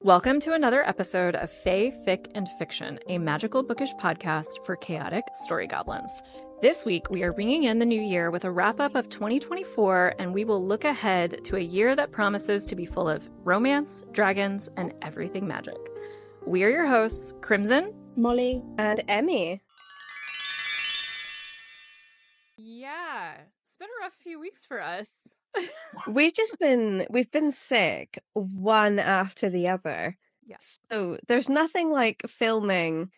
Welcome to another episode of Fic Fiction, a magical bookish podcast for chaotic story goblins. This week, we are bringing in the new year with a wrap-up of 2024, and we will look ahead to a year that promises to be full of romance, dragons, and everything magic. We are your hosts, Crimson, Molly, and Emmy. Yeah, it's been a rough few weeks for us. We've been sick one after the other. Yes. So there's nothing like filming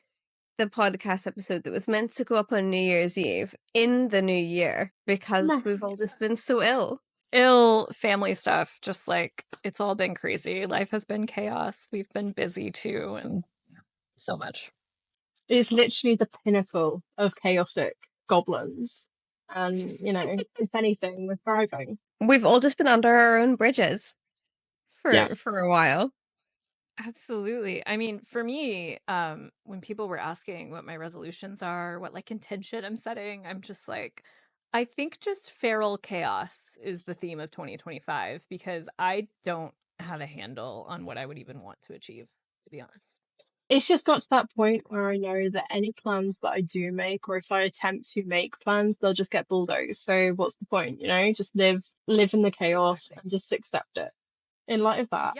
the podcast episode that was meant to go up on New Year's Eve in the new year because we've all just been so ill family stuff. Just like it's all been crazy. Life has been chaos. We've been busy too, and so much. It's literally the pinnacle of chaotic goblins. And, you know, if anything, we're thriving. We've all just been under our own bridges for a while. Absolutely. I mean, for me, when people were asking what my resolutions are, what like intention I'm setting, I'm just like, I think just feral chaos is the theme of 2025 because I don't have a handle on what I would even want to achieve, to be honest. It's just got to that point where I know that any plans that I do make, or if I attempt to make plans, they'll just get bulldozed. So what's the point, you know? Just live in the chaos and just accept it. In light of that,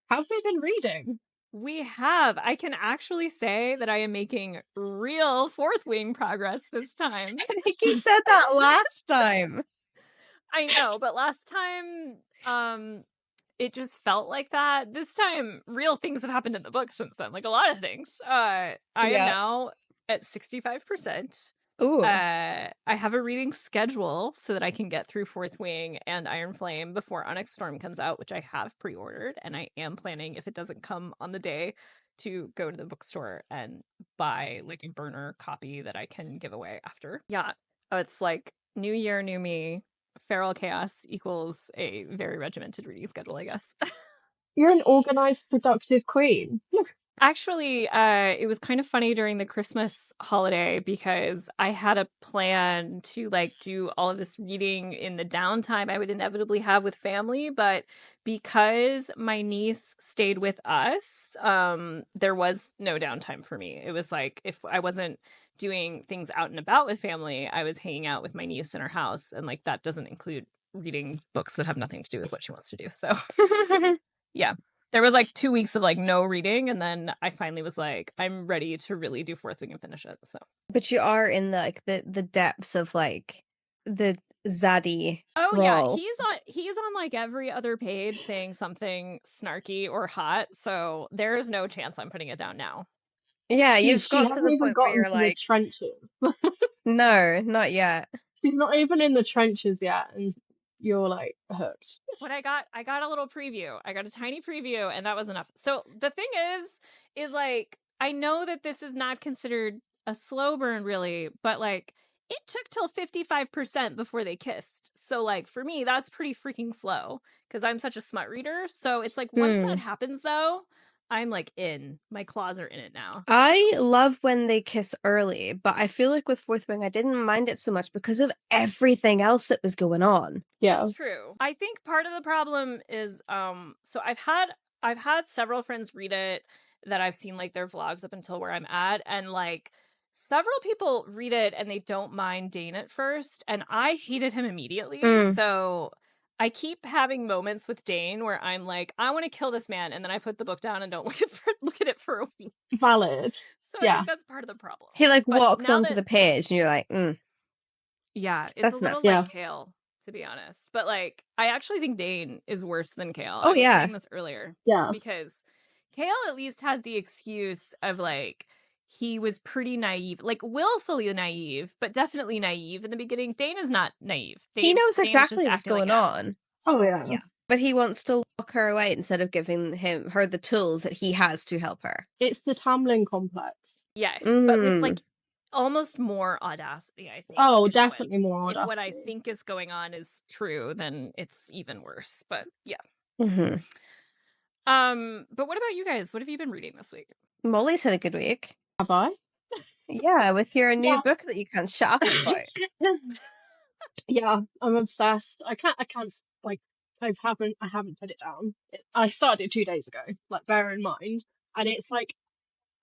have we been reading? We have. I can actually say that I am making real Fourth Wing progress this time. I think you said that last time. I know, but last time, it just felt like that. This time, real things have happened in the book since then, like a lot of things. I am now at 65%. Ooh. I have a reading schedule so that I can get through Fourth Wing and Iron Flame before Onyx Storm comes out, which I have pre-ordered, and I am planning, if it doesn't come on the day, to go to the bookstore and buy like a burner copy that I can give away after. Yeah, it's like new year, new me. Feral chaos equals a very regimented reading schedule, I guess. You're an organized, productive queen. Actually, it was kind of funny during the Christmas holiday because I had a plan to like do all of this reading in the downtime I would inevitably have with family, but because my niece stayed with us, there was no downtime for me. It was like if I wasn't doing things out and about with family, I was hanging out with my niece in her house, and like that doesn't include reading books that have nothing to do with what she wants to do. So yeah. There was like 2 weeks of like no reading, and then I finally was like, I'm ready to really do Fourth Wing and finish it. So, but you are in the depths of like the zaddy. Oh role. yeah, he's on like every other page saying something snarky or hot. So there is no chance I'm putting it down now. Yeah, you've got to the point where you're like trenches. No, not yet. She's not even in the trenches yet, and you're like hooked. But I got a little preview. I got a tiny preview, and that was enough. So the thing is like I know that this is not considered a slow burn really, but like it took till 55% before they kissed. So like for me, that's pretty freaking slow because I'm such a smut reader. So it's like once that happens though, I'm like in. My claws are in it now. I love when they kiss early, but I feel like with Fourth Wing, I didn't mind it so much because of everything else that was going on. Yeah, that's true. I think part of the problem is, so I've had several friends read it that I've seen like their vlogs up until where I'm at, and like several people read it and they don't mind Dane at first, and I hated him immediately. So I keep having moments with Dane where I'm like, I want to kill this man, and then I put the book down and don't look at it for a week. Valid. So I think that's part of the problem. He like walks onto the page and you're like, yeah, it's a little like Kale, to be honest. But like, I actually think Dane is worse than Kale. Oh, I was saying this earlier. Yeah. Because Kale at least has the excuse of like, he was pretty naive, like willfully naive, but definitely naive in the beginning. Dane is not naive. He knows exactly what's going on. Oh yeah. Yeah. But he wants to lock her away instead of giving her the tools that he has to help her. It's the Tamlin complex. Yes, but with like almost more audacity, I think. Oh, definitely more audacity. If what I think is going on is true, then it's even worse. But yeah. Mm-hmm. But what about you guys? What have you been reading this week? Molly's had a good week. Have I? Yeah, with your new book that you can't shut up about. Yeah, I'm obsessed. I can't like I haven't put it down. I started it 2 days ago, like bear in mind. And it's like,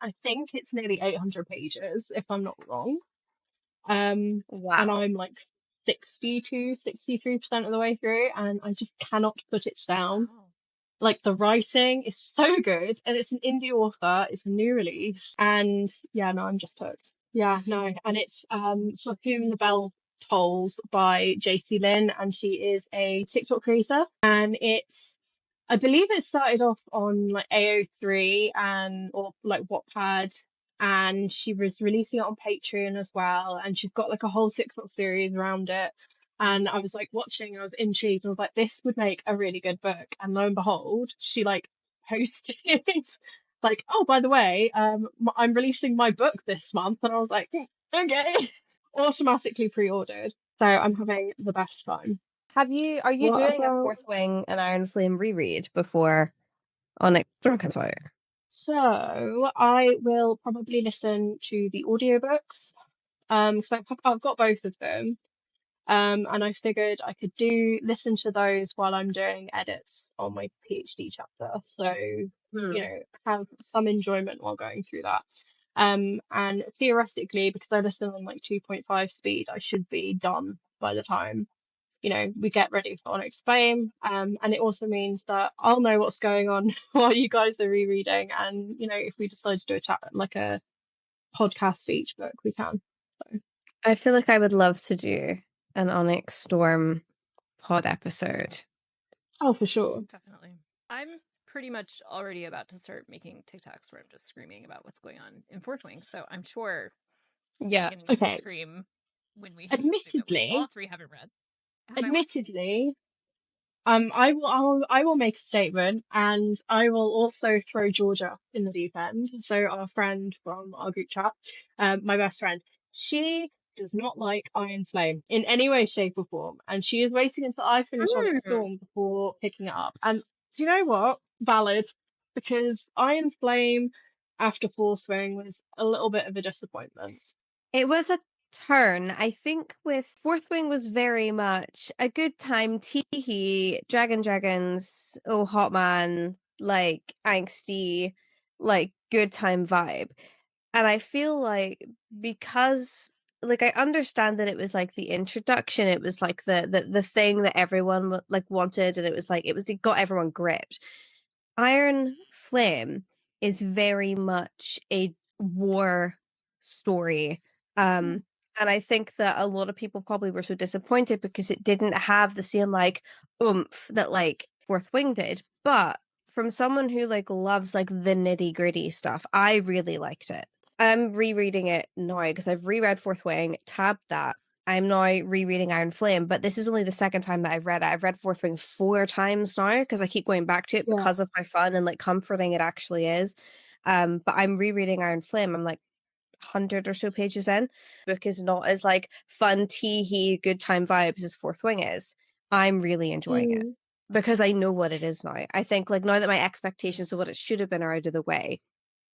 I think it's nearly 800 pages, if I'm not wrong. And Wow. I'm like 63% of the way through, and I just cannot put it down. Wow. Like, the writing is so good, and it's an indie author, it's a new release, and yeah, no, I'm just hooked. Yeah, no, and it's For Whom the Bell Tolls by JC Lynn, and she is a TikTok creator, and I believe it started off on like AO3 or like Wattpad, and she was releasing it on Patreon as well, and she's got like a whole TikTok series around it. And I was like watching, I was intrigued. I was like, this would make a really good book. And lo and behold, she like posted like, oh, by the way, I'm releasing my book this month. And I was like, okay, automatically pre-ordered. So I'm having the best time. Are you What doing a about? Fourth Wing and Iron Flame reread before Onyx Storm comes out? So I will probably listen to the audiobooks. So I've got both of them. And I figured I could listen to those while I'm doing edits on my PhD chapter. So, have some enjoyment while going through that. And theoretically, because I listen on like 2.5 speed, I should be done by the time, we get ready for Onyx Flame. And it also means that I'll know what's going on while you guys are rereading. And, if we decide to do like a podcast for each book, we can. So. I feel like I would love to do an Onyx Storm pod episode. Oh, for sure. Definitely. I'm pretty much already about to start making TikToks where I'm just screaming about what's going on in Fourth Wing. So I'm sure Yeah. we can scream when we hit something that we all three haven't read. Admittedly, I will make a statement, and I will also throw Georgia in the deep end. So our friend from our group chat, my best friend, she does not like Iron Flame in any way, shape, or form, and she is waiting until I finish Onyx Storm before picking it up. And do you know what? Valid, because Iron Flame after Fourth Wing was a little bit of a disappointment. It was a turn. I think with Fourth Wing was very much a good time, teehee, dragons, oh hot man, like angsty, like good time vibe. And I feel like because like I understand that it was like the introduction, it was like the thing that everyone like wanted, and it got everyone gripped. Iron Flame is very much a war story. And I think that a lot of people probably were so disappointed because it didn't have the same like oomph that like Fourth Wing did. But from someone who like loves like the nitty-gritty stuff, I really liked it. I'm rereading it now because I've reread Fourth Wing, tabbed that. I'm now rereading Iron Flame, but this is only the second time that I've read it. I've read Fourth Wing 4 times now because I keep going back to it because of how fun and like comforting it actually is. But I'm rereading Iron Flame. I'm like 100 or so pages in. The book is not as like fun, tee-hee, good time vibes as Fourth Wing is. I'm really enjoying it because I know what it is now. I think like now that my expectations of what it should have been are out of the way,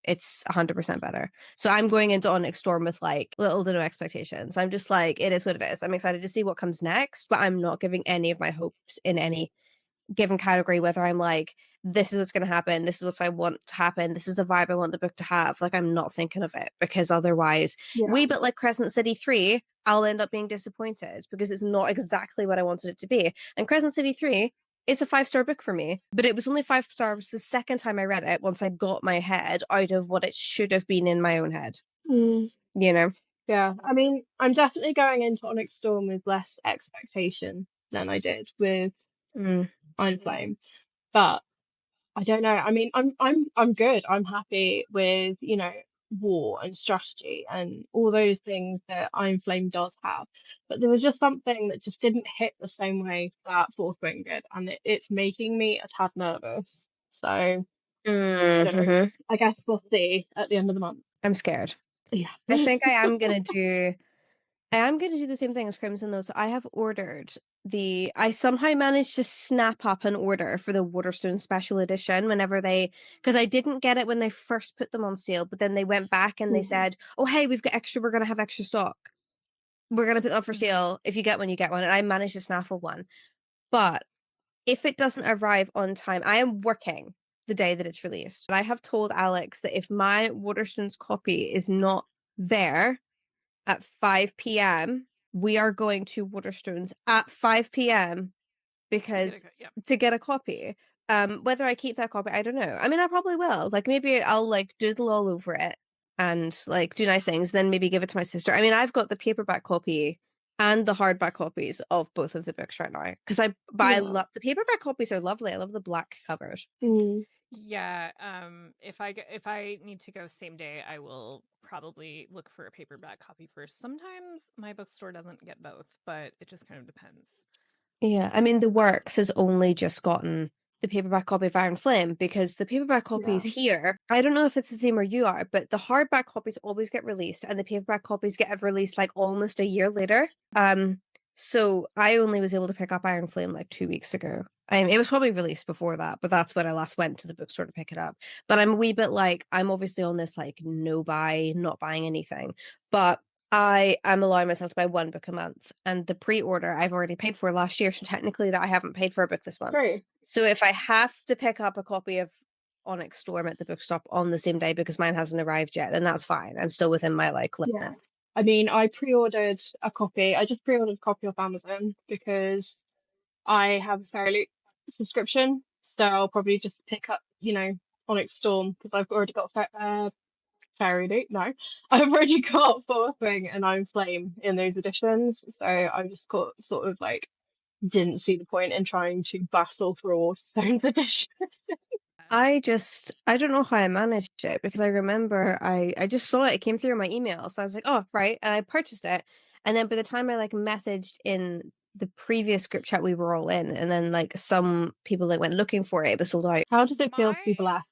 it's 100% better. So I'm going into Onyx Storm with like little to no expectations. I'm just like, it is what it is. I'm excited to see what comes next, but I'm not giving any of my hopes in any given category, whether I'm like, this is what's going to happen, this is what I want to happen, this is the vibe I want the book to have. Like, I'm not thinking of it because otherwise, wee bit like Crescent City 3, I'll end up being disappointed because it's not exactly what I wanted it to be. And Crescent City 3 is a 5-star book for me, but it was only 5 stars the second time I read it once I got my head out of what it should have been in my own head. You know? Yeah, I mean, I'm definitely going into Onyx Storm with less expectation than I did with Iron Flame, but I don't know. I mean, I'm good. I'm happy with war and strategy and all those things that Iron Flame does have. But there was just something that just didn't hit the same way that Fourth Wing did, and it's making me a tad nervous. So I don't know. I guess we'll see at the end of the month. I'm scared. Yeah, I think I am gonna do the same thing as Crimson though. So I have ordered I somehow managed to snap up an order for the Waterstone special edition because I didn't get it when they first put them on sale, but then they went back and they said, oh hey, we're gonna have extra stock. We're gonna put them up for sale. If you get one, you get one. And I managed to snaffle one. But if it doesn't arrive on time, I am working the day that it's released. And I have told Alex that if my Waterstones copy is not there at 5 p.m., we are going to Waterstones at 5 p.m. because to get a copy. Whether I keep that copy, I don't know. I mean, I probably will. Like, maybe I'll like doodle all over it and like do nice things, then maybe give it to my sister. I mean, I've got the paperback copy and the hardback copies of both of the books right now because I love the paperback copies are lovely. I love the black covers. Yeah, if I need to go same day, I will probably look for a paperback copy first. Sometimes my bookstore doesn't get both, but it just kind of depends. Yeah, I mean, the Works has only just gotten the paperback copy of Iron Flame because the paperback copies here, I don't know if it's the same where you are, but the hardback copies always get released and the paperback copies get released like almost a year later. So I only was able to pick up Iron Flame like 2 weeks ago. It was probably released before that, but that's when I last went to the bookstore to pick it up. But I'm a wee bit like, I'm obviously on this like no buy, not buying anything. But I am allowing myself to buy one book a month, and the pre-order I've already paid for last year, so technically that I haven't paid for a book this month. True. So if I have to pick up a copy of Onyx Storm at the bookstop on the same day because mine hasn't arrived yet, then that's fine. I'm still within my like limits. Yeah. I mean, I pre-ordered a copy. I just pre-ordered a copy off Amazon because I have a Fairy subscription, so I'll probably just pick up, Onyx Storm because I've already got Fairy Loot. No, I've already got Fourth Wing and Iron Flame in those editions, so I just sort of like didn't see the point in trying to battle through all Stone's edition. I don't know how I managed it because I remember I just saw it. It came through my email. So I was like, oh, right. And I purchased it. And then by the time I like messaged in the previous group chat we were all in, and then like some people like went looking for it, it was sold out. How does it feel to be left?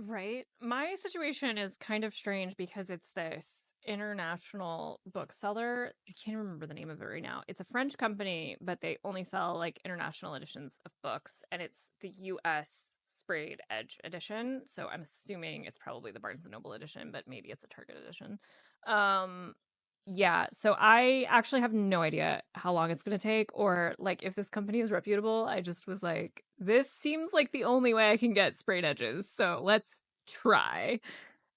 Right. My situation is kind of strange because it's this international bookseller. I can't remember the name of it right now. It's a French company, but they only sell like international editions of books, and it's the US sprayed edge edition. So I'm assuming it's probably the Barnes and Noble edition, but maybe it's a Target edition. Yeah, so I actually have no idea how long it's going to take or like if this company is reputable. I just was like, this seems like the only way I can get sprayed edges. So let's try.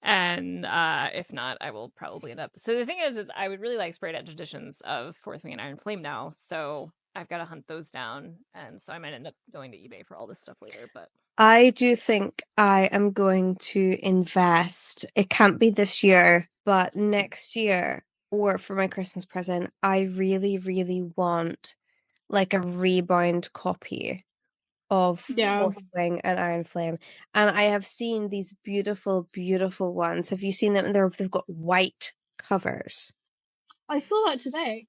And if not, I will probably end up. So the thing is I would really like sprayed edge editions of Fourth Wing and Iron Flame now. So I've got to hunt those down. And so I might end up going to eBay for all this stuff later. But I do think I am going to invest. It can't be this year, but next year or for my Christmas present, I really, really want like a rebound copy of Fourth Wing and Iron Flame. And I have seen these beautiful, beautiful ones. Have you seen them? They've got white covers. I saw that today.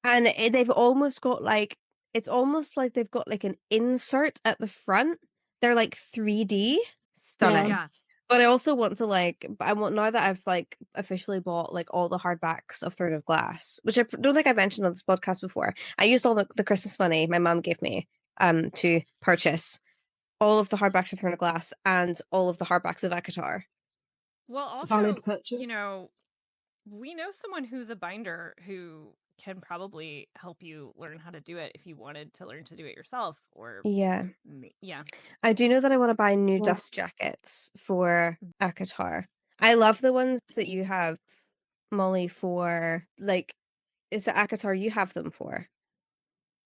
And they've almost got like, it's almost like they've got like an insert at the front. They're like 3D. Stunning. yeah. But I also want to like, now that I've like officially bought like all the hardbacks of Throne of Glass, which I don't think I mentioned on this podcast before. I used all the Christmas money my mum gave me to purchase all of the hardbacks of Throne of Glass and all of the hardbacks of Akatar. Well, also, we know someone who's a binder who can probably help you learn how to do it if you wanted to learn to do it yourself. Or yeah, yeah. I do know that I want to buy new dust jackets for Akatar. I love the ones that you have, Molly, for like, is it Akatar you have them for?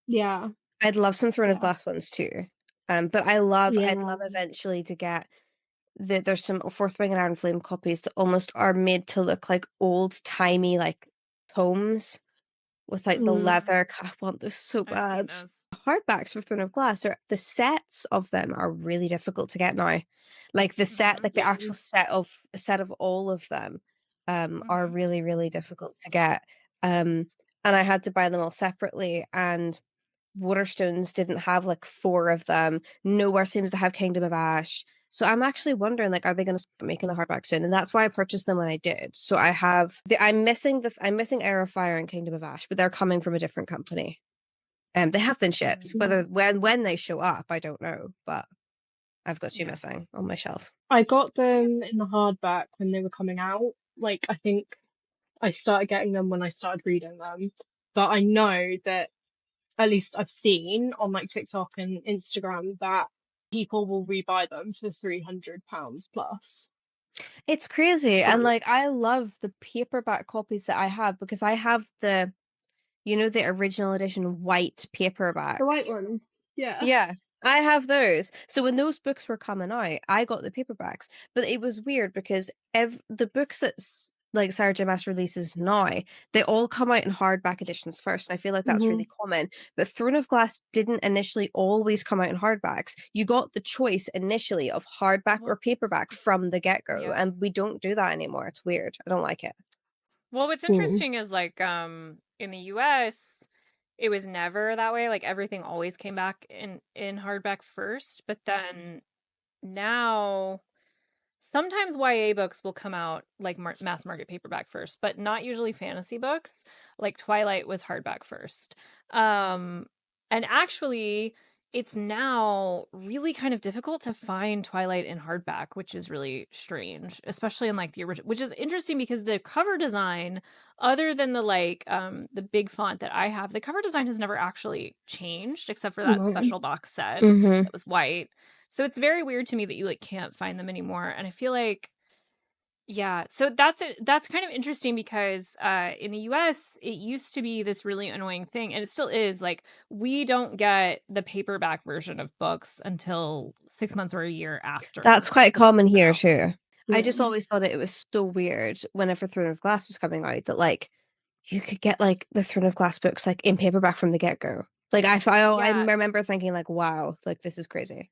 Yeah. I'd love some Throne of Glass ones too. But I'd love eventually to get there's some Fourth Wing and Iron Flame copies that almost are made to look like old timey like tomes with like the leather. I want those so bad. Hardbacks for Throne of Glass are the sets of them are really difficult to get now. Like the set, like the actual set of all of them are really, really difficult to get. And I had to buy them all separately, and Waterstones didn't have like 4 of them. Nowhere seems to have Kingdom of Ash. So I'm actually wondering, like, are they going to start making the hardback soon? And that's why I purchased them when I did. So I'm missing Air of Fire and Kingdom of Ash, but they're coming from a different company. They have been shipped. Whether when they show up, I don't know. But I've got 2 missing on my shelf. I got them in the hardback when they were coming out. Like, I think I started getting them when I started reading them. But I know that at least I've seen on like TikTok and Instagram, that people will rebuy them for £300 plus. It's crazy. And like I love the paperback copies that I have because I have the the original edition white paperbacks. The white one. Yeah. Yeah, I have those. So when those books were coming out, I got the paperbacks. But it was weird because the books like Sarah J. Maas releases now, they all come out in hardback editions first. And I feel like that's really common. But Throne of Glass didn't initially always come out in hardbacks. You got the choice initially of hardback or paperback from the get-go. Yeah. And we don't do that anymore. It's weird. I don't like it. Well, what's interesting is like in the US, it was never that way. Like everything always came back in hardback first, but then now sometimes YA books will come out like mass market paperback first, but not usually fantasy books. Like Twilight was hardback first. And actually it's now really kind of difficult to find Twilight in hardback, which is really strange, especially in like the original, which is interesting because the cover design, other than the big font that I have, the cover design has never actually changed except for that special box set that was white. So it's very weird to me that you like can't find them anymore. And I feel like, yeah, so that's kind of interesting because in the US it used to be this really annoying thing, and it still is, like we don't get the paperback version of books until 6 months or a year after. That's quite common here too. Yeah. I just always thought it was so weird whenever Throne of Glass was coming out that like you could get like the Throne of Glass books like in paperback from the get-go. Like I remember thinking like, wow, like this is crazy.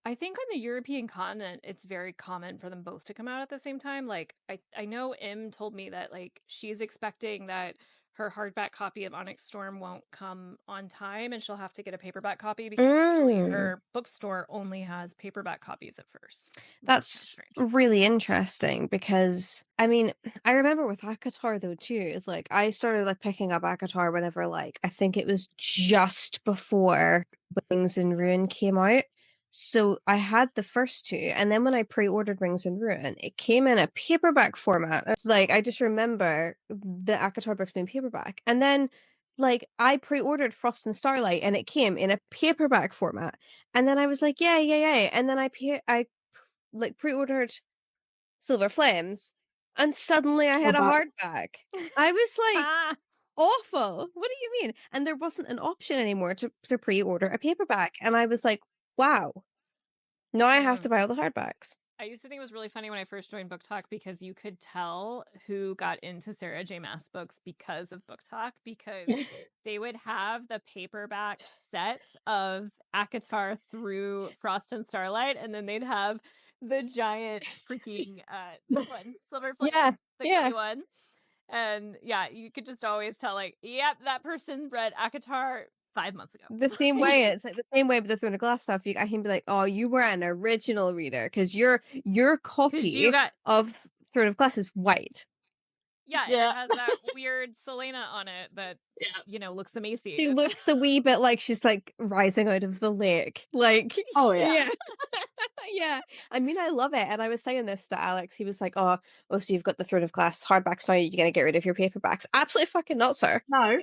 I think on the European continent, it's very common for them both to come out at the same time. Like, I know Im told me that, like, she's expecting that her hardback copy of Onyx Storm won't come on time and she'll have to get a paperback copy because usually her bookstore only has paperback copies at first. That's really interesting because, I mean, I remember with ACOTAR though too, it's like I started like picking up ACOTAR whenever like, I think it was just before Wings and Ruin came out. So I had the first two, and then when I pre-ordered Rings and Ruin, it came in a paperback format. Like I just remember the ACOTAR books being paperback, and then like I pre-ordered Frost and Starlight, and it came in a paperback format, and then I was like, yay, and then I like pre-ordered Silver Flames, and suddenly I had a hardback. I was like, awful. What do you mean? And there wasn't an option anymore to pre-order a paperback, and I was like, wow, now I have to buy all the hardbacks. I used to think it was really funny when I first joined Book Talk because you could tell who got into Sarah J. Maas books because of Book Talk, because they would have the paperback set of ACOTAR through Frost and Starlight, and then they'd have the giant freaking this one, Silver Flame, the gray one. And yeah, you could just always tell, like, yep, that person read ACOTAR 5 months ago. The same way, it's like the same way with the Throne of Glass stuff. I can be like, oh, you were an original reader because your copy of Throne of Glass is white. Yeah, and it has that weird Selena on it that looks emaciated. She looks a wee bit like she's like rising out of the lake. Like, oh yeah. Yeah. I mean, I love it. And I was saying this to Alex. He was like, oh, so you've got the Throne of Glass hardbacks now. You're gonna get rid of your paperbacks? Absolutely fucking not, sir. No.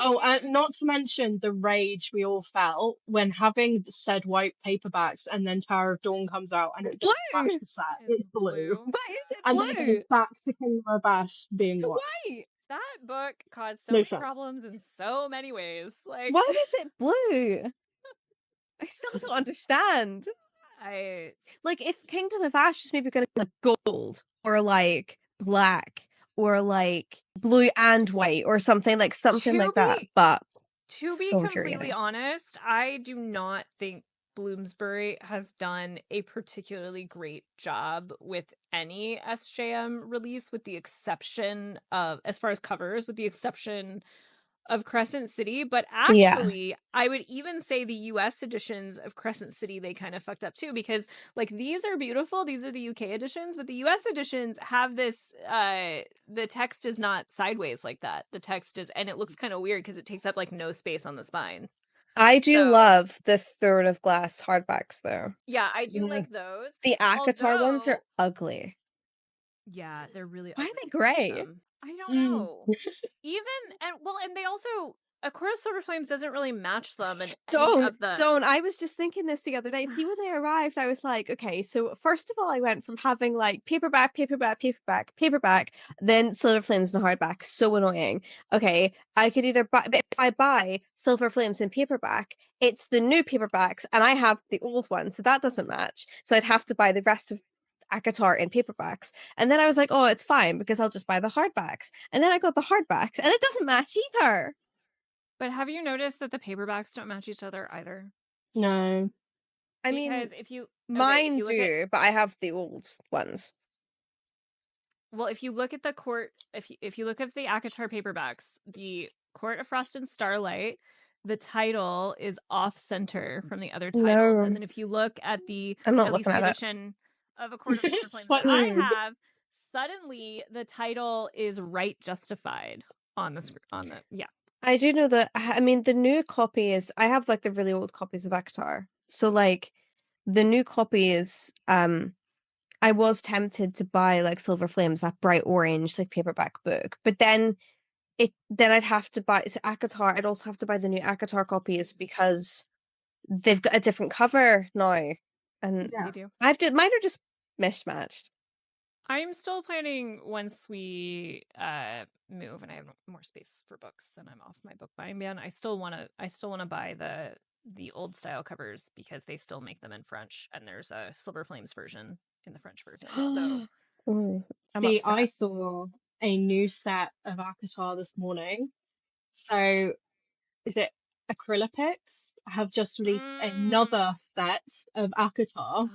Oh, and not to mention the rage we all felt when having said white paperbacks, and then Tower of Dawn comes out and it's blue. It's blue. Why is it and blue? And then back to King Rabash being white. That book caused so many problems in so many ways. Like, why is it blue? I still don't understand. Like if Kingdom of Ash is maybe going to be like gold or like black or like blue and white or something like that. But to be completely honest, I do not think Bloomsbury has done a particularly great job with any SJM release, with the exception of, as far as covers, with the exception of Crescent City. But actually, I would even say the US editions of Crescent City, they kind of fucked up too, because like these are beautiful, these are the UK editions, but the US editions have this the text is not sideways like that. The text is, and it looks kind of weird because it takes up like no space on the spine. I do love the Throne of Glass hardbacks though. Yeah, I do like those. The ACOTAR ones are ugly. Yeah, they're really ugly. Why are they gray? I don't know. And they also, A Court of Silver Flames doesn't really match them in any Don't, of the. don't. I was just thinking this the other day. See, when they arrived, I was like, okay, so first of all, I went from having like paperback, paperback, paperback, paperback, then Silver Flames and hardback. So annoying. Okay, I could either buy, but if I buy Silver Flames in paperback, it's the new paperbacks, and I have the old one, so that doesn't match. So I'd have to buy the rest of ACOTAR in paperbacks. And then I was like, oh, it's fine because I'll just buy the hardbacks. And then I got the hardbacks, and it doesn't match either. But have you noticed that the paperbacks don't match each other either? No. I Because mean, if you mine look at, do, but I have the old ones. well, if you look at the court, if you look at the ACOTAR paperbacks, the Court of Frost and Starlight, the title is off center from the other titles, No, and then if you look at I'm not at least looking the at it. edition of A Court of Silver Flames that What? I have, suddenly the title is right justified on the screen. On the I do know that. I mean, the new copy is. I have like the really old copies of ACOTAR, so like the new copy is. I was tempted to buy like Silver Flames, that bright orange like paperback book, but then I'd have to buy it's ACOTAR. I'd also have to buy the new ACOTAR copies because they've got a different cover now, and Yeah. they do. mine are just mismatched. I'm still planning once we move and I have more space for books and I'm off my book buying ban. I still want to buy the old style covers because they still make them in French and there's a Silver Flames version in the French version. So Ooh, I'm See, I upset. saw a new set of ACOTAR this morning. So, is it Acrylipics? Have just released another set of ACOTAR, stop.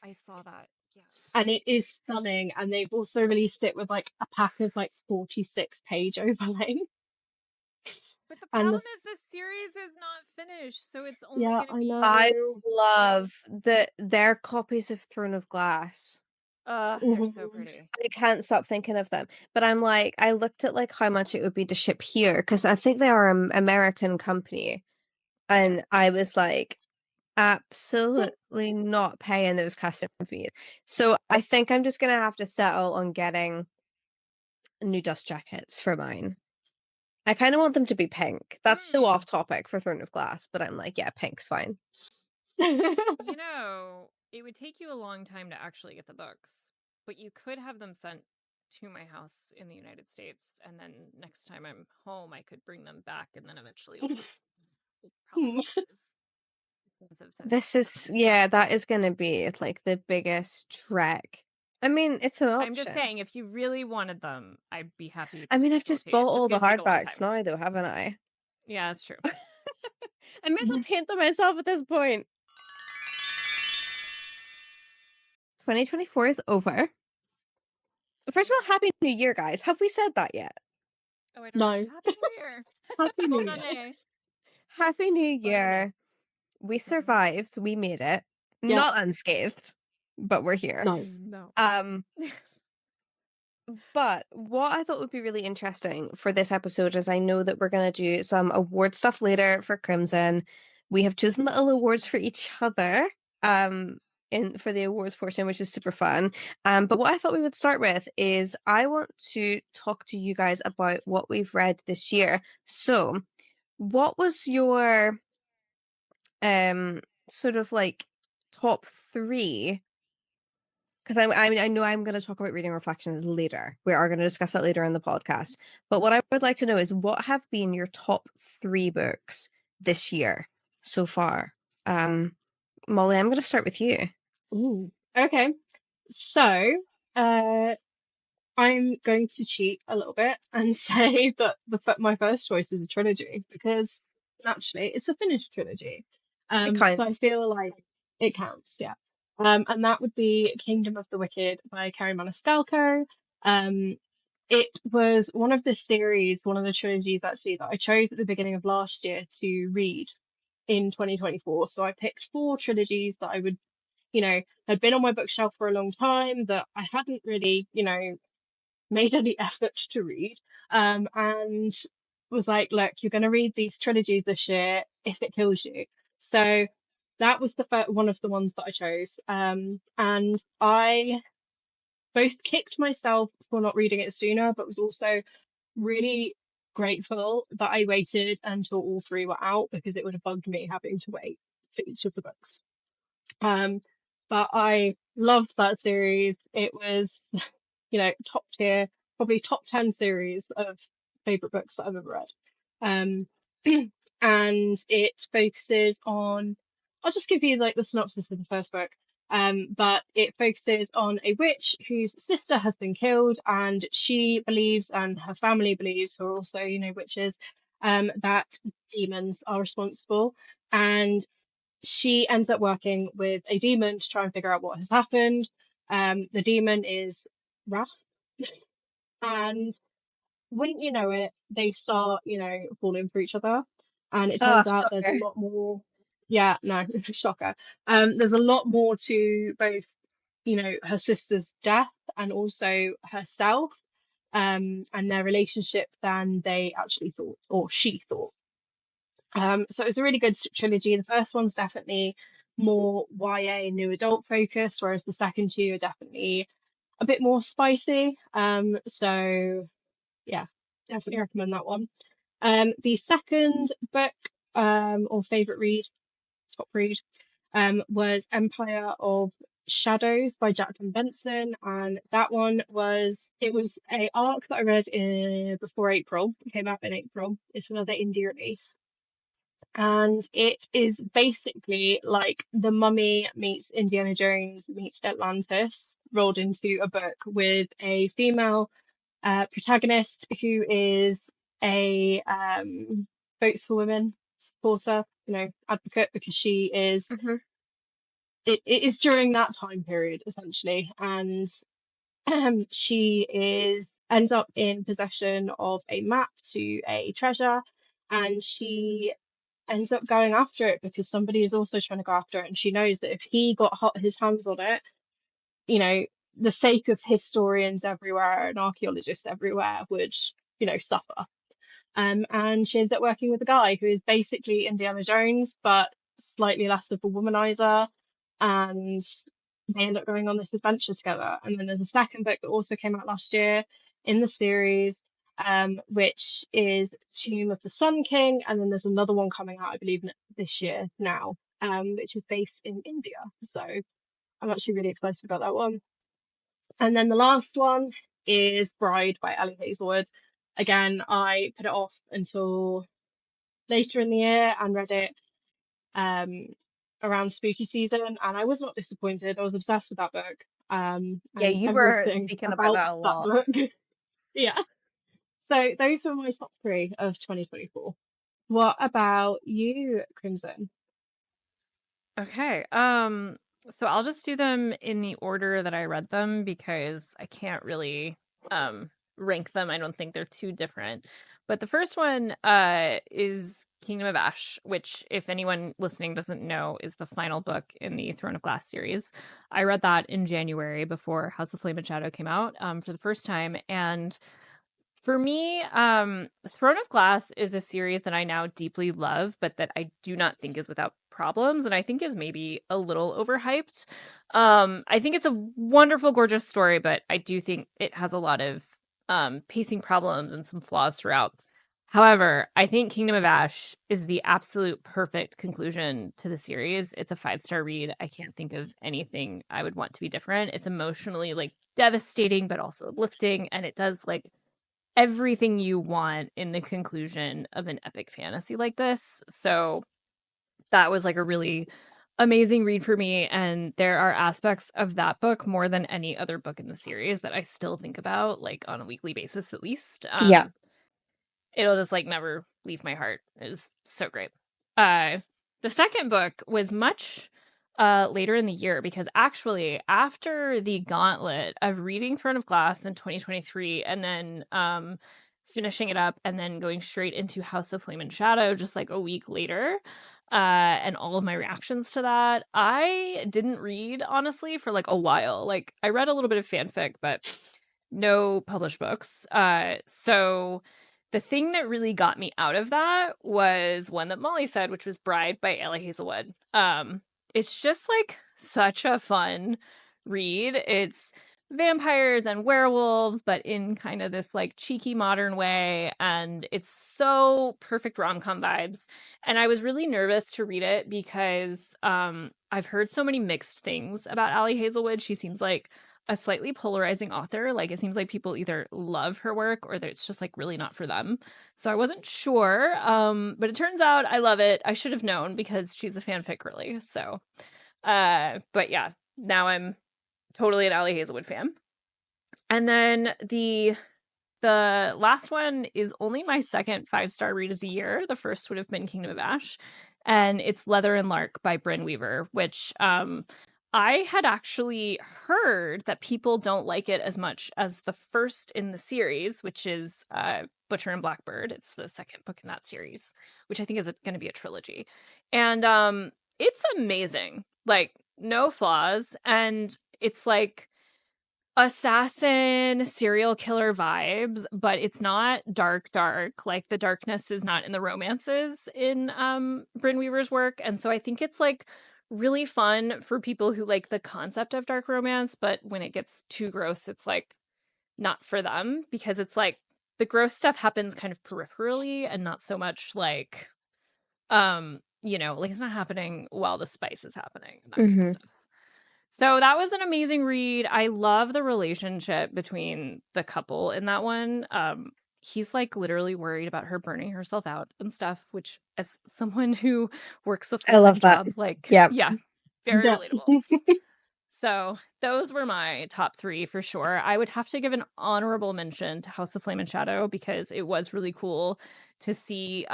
I saw that. Yeah. and it is stunning. And they've also released it with like a pack of like 46-page overlay. But the And problem the, is this series is not finished, so it's only yeah, going to I be I know. love their copies of Throne of Glass. they're so Mhm. pretty. I can't stop thinking of them. But I'm like, I looked at like how much it would be to ship here because I think they are an American company, Yeah. and I was like, absolutely not paying those custom fees. So I think I'm just gonna have to settle on getting new dust jackets for mine. I kind of want them to be pink. That's so off topic for Throne of Glass, but I'm like, yeah, pink's fine. You know, it would take you a long time to actually get the books, but you could have them sent to my house in the United States, and then next time I'm home, I could bring them back, and then eventually it'll probably be just as expensive to. This is, yeah, that is gonna be like the biggest trek. I mean, it's an I'm just option. saying, if you really wanted them, I'd be happy I to mean, I've just facilitate. bought It's just all the going to take a long hardbacks time. now, though, haven't I? Yeah, that's true. I may as well paint them myself at this point. 2024 is over. First of all, Happy New Year, guys. Have we said that yet? Oh, I don't know. No. Happy New Year. Happy New Bonne Year. année. Happy New Bonne année. Year. We survived. We made it. Yeah. Not unscathed, but we're here. No. No. But what I thought would be really interesting for this episode is I know that we're going to do some award stuff later for Crimson. We have chosen little awards for each other for the awards portion, which is super fun. But what I thought we would start with is I want to talk to you guys about what we've read this year. So, what was your sort of like top 3? Because I know I'm going to talk about reading reflections later. We are going to discuss that later in the podcast. But what I would like to know is what have been your top 3 books this year so far? Molly, I'm going to start with you. Ooh. Okay. So, I'm going to cheat a little bit and say that my first choice is a trilogy because naturally it's a finished trilogy. It So I counts. feel like it counts, yeah. And that would be Kingdom of the Wicked by Carrie Maniscalco. It was one of the trilogies actually that I chose at the beginning of last year to read in 2024. So I picked 4 trilogies that I would, had been on my bookshelf for a long time that I hadn't really, made any effort to read, and was like, look, you're going to read these trilogies this year if it kills you. So that was one of the ones that I chose, and I both kicked myself for not reading it sooner, but was also really grateful that I waited until all three were out, because it would have bugged me having to wait for each of the books. But I loved that series. It was, top tier, probably top 10 series of favorite books that I've ever read. And it focuses on, I'll just give you like the synopsis of the first book. But it focuses on a witch whose sister has been killed, and she believes, and her family believes, who are also, witches, that demons are responsible. And she ends up working with a demon to try and figure out what has happened. The demon is Wrath. And wouldn't you know it, they start, falling for each other. And it Oh, turns out there's a shocker. lot more. Yeah, no, shocker. There's a lot more to both, her sister's death and also herself, and their relationship than they actually thought, or she thought. So it's a really good trilogy. The first one's definitely more YA new adult focused, whereas the second two are definitely a bit more spicy. So yeah, definitely recommend that one. The second book, or favorite read, top read, was Empire of Shadows by Jacqueline Benson, and that one was a arc that I read before April. It came out in April. It's another indie release. And it is basically like The Mummy meets Indiana Jones meets Atlantis rolled into a book, with a female protagonist who is a Votes for Women supporter, advocate, because she is. Mhm. It is during that time period essentially, and she ends up in possession of a map to a treasure, and she ends up going after it because somebody is also trying to go after it, and she knows that if he got his hands on it, the sake of historians everywhere and archaeologists everywhere would, suffer. And she ends up working with a guy who is basically Indiana Jones, but slightly less of a womanizer, and they end up going on this adventure together. And then there's a second book that also came out last year in the series, which is Tomb of the Sun King, and then there's another one coming out, I believe, this year now, which is based in India. So I'm actually really excited about that one. And then the last one is Bride by Ellie Hazelwood. Again, I put it off until later in the year and read it around spooky season, and I was not disappointed. I was obsessed with that book. Yeah, And you were everything speaking about that a that lot. book. Yeah. So those were my top 3 of 2024. What about you, Crimson? Okay. So I'll just do them in the order that I read them, because I can't really rank them. I don't think they're too different. But the first one is Kingdom of Ash, which, if anyone listening doesn't know, is the final book in the Throne of Glass series. I read that in January before House of Flame and Shadow came out for the first time, and for me, Throne of Glass is a series that I now deeply love, but that I do not think is without problems, and I think is maybe a little overhyped. I think it's a wonderful, gorgeous story, but I do think it has a lot of pacing problems and some flaws throughout. However, I think Kingdom of Ash is the absolute perfect conclusion to the series. It's a 5-star read. I can't think of anything I would want to be different. It's emotionally like devastating, but also uplifting, and it does like everything you want in the conclusion of an epic fantasy like this. So that was like a really amazing read for me, and there are aspects of that book more than any other book in the series that I still think about, like on a weekly basis at least. Yeah. It'll just like never leave my heart. It was so great. The second book was much later in the year, because actually after the gauntlet of reading Throne of Glass in 2023 and then finishing it up and then going straight into House of Flame and Shadow just like a week later, and all of my reactions to that, I didn't read honestly for like a while. Like I read a little bit of fanfic, but no published books. So the thing that really got me out of that was one that Molly said, which was Bride by Ellie Hazelwood. It's just like such a fun read. It's vampires and werewolves, but in kind of this like cheeky modern way. And it's so perfect rom-com vibes. And I was really nervous to read it because I've heard so many mixed things about Allie Hazelwood. She seems like a slightly polarizing author. Like it seems like people either love her work or that it's just like really not for them. So I wasn't sure. But it turns out I love it. I should have known because she's a fanfic girly. So but yeah, now I'm totally an Allie Hazelwood fan. And then the last one is only my second 5-star read of the year. The first would have been Kingdom of Ash, and it's Leather and Lark by Bryn Weaver, which I had actually heard that people don't like it as much as the first in the series, which is Butcher and Blackbird. It's the second book in that series, which I think is going to be a trilogy. And it's amazing. Like, no flaws. And it's like assassin serial killer vibes, but it's not dark. Like the darkness is not in the romances in Bryn Weaver's work. And so I think it's like really fun for people who like the concept of dark romance, but when it gets too gross, it's like not for them, because it's like the gross stuff happens kind of peripherally and not so much like like it's not happening while the spice is happening and that kind of stuff. So that was an amazing read. I love the relationship between the couple in that one. He's like literally worried about her burning herself out and stuff, which as someone who works a I love full-time that. job, like, Yeah. very Yeah. relatable. So those were my top 3 for sure. I would have to give an honorable mention to House of Flame and Shadow because it was really cool to see.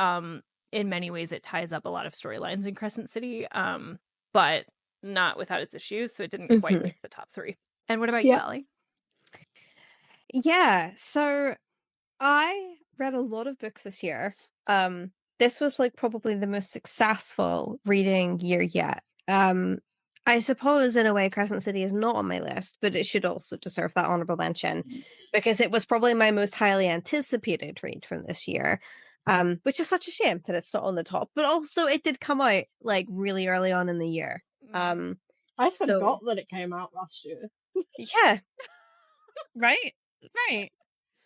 In many ways, it ties up a lot of storylines in Crescent City, but not without its issues. So it didn't quite make the top 3. And what about you, Yeah. Allie? Yeah, so I read a lot of books this year. This was like probably the most successful reading year yet. I suppose in a way Crescent City is not on my list, but it should also deserve that honorable mention because it was probably my most highly anticipated read from this year. Which is such a shame that it's not on the top, but also it did come out like really early on in the year. I So forgot that it came out last year. yeah. Right? Right.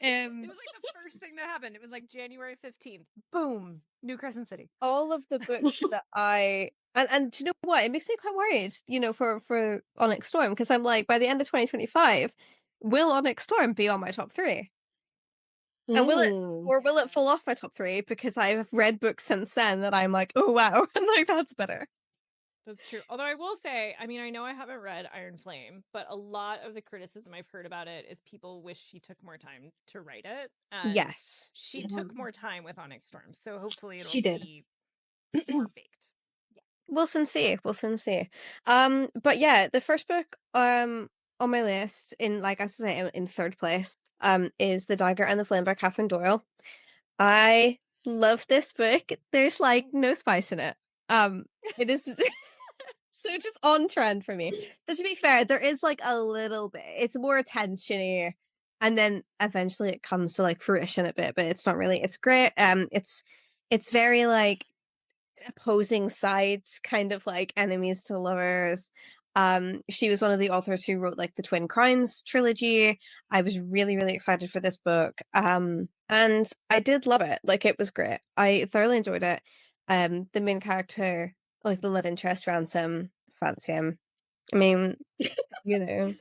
It was like the first thing that happened. It was like January 15th. Boom. New Crescent City. All of the books that I and do you know what? It makes me quite worried, for Onyx Storm, because I'm like, by the end of 2025, will Onyx Storm be on my top 3? And will it fall off my top 3 because I have read books since then that I'm like, oh wow, and like that's better. That's true. Although I will say, I mean, I know I haven't read Iron Flame, but a lot of the criticism I've heard about it is people wish she took more time to write it. And Yes. she took more time with Onyx Storm, so hopefully it'll She did. be more baked. We'll soon see. We'll soon see. But yeah, the first book on my list, in like I say, in third place, is The Dagger and the Flame by Catherine Doyle. I love this book. There's like no spice in it. It is so just on trend for me. So to be fair, there is like a little bit. It's more attention-y, and then eventually it comes to like fruition a bit, but it's not really. It's great. It's very like opposing sides, kind of like enemies to lovers. She was one of the authors who wrote like the Twin Crowns trilogy. I was really, really excited for this book. And I did love it. Like it was great. I thoroughly enjoyed it. The main character, like the love interest, Ransom, fancy him. I mean, you know.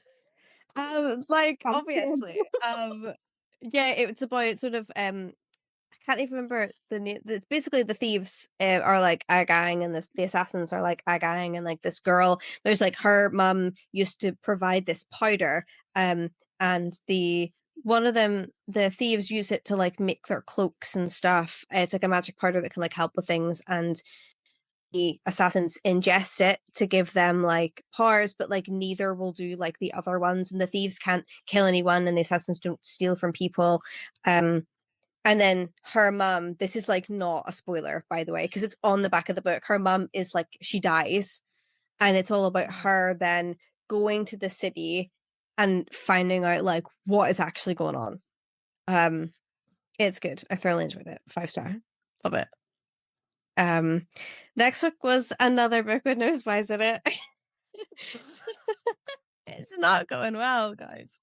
Like obviously. Yeah, it's about sort of I can't even remember the name. Basically, the thieves are like a gang, and the assassins are like a gang, and like this girl. There's like her mum used to provide this powder, and one of them, the thieves use it to like make their cloaks and stuff. It's like a magic powder that can like help with things, and the assassins ingest it to give them like powers, but like neither will do like the other ones, and the thieves can't kill anyone, and the assassins don't steal from people. And then her mum, this is like not a spoiler, by the way, because it's on the back of the book. Her mum is like, she dies. And it's all about her then going to the city and finding out like what is actually going on. It's good. I thoroughly enjoyed it. 5-star. Love it. Next book was another book with no spice in it. It's not going well, guys.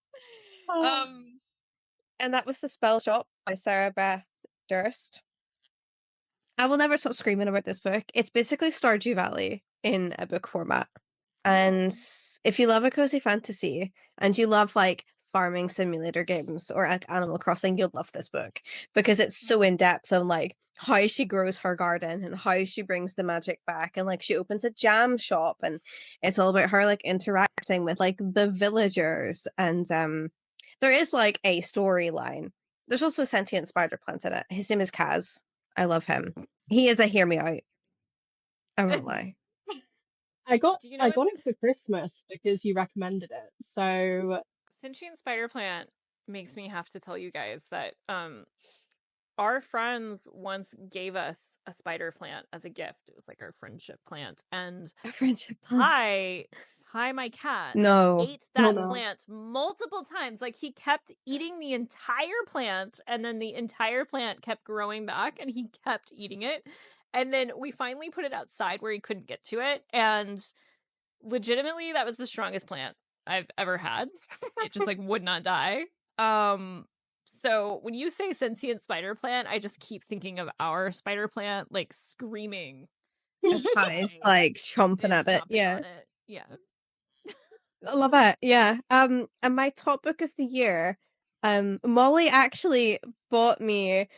And that was The Spell Shop by Sarah Beth Durst. I will never stop screaming about this book. It's basically Stardew Valley in a book format. And if you love a cozy fantasy and you love like farming simulator games or like Animal Crossing, you'll love this book because it's so in depth on like how she grows her garden and how she brings the magic back, and like she opens a jam shop, and it's all about her like interacting with like the villagers, and there is like a storyline. There's also a sentient spider plant in it. His name is Kaz. I love him. He is a hear me out. I won't lie. I got Do you know it for Christmas because you recommended it. So Sentient Spider Plant makes me have to tell you guys that our friends once gave us a spider plant as a gift. It was like our friendship plant. And A friendship plant. Hi, my cat No. ate that no. plant multiple times. Like he kept eating the entire plant, and then the entire plant kept growing back, and he kept eating it. And then we finally put it outside where he couldn't get to it, and legitimately that was the strongest plant I've ever had. It just like would not die. So when you say sentient spider plant, I just keep thinking of our spider plant like screaming As Pies like chomping at it. Yeah. on it. Yeah. I love it. Yeah. And my top book of the year, Molly actually bought me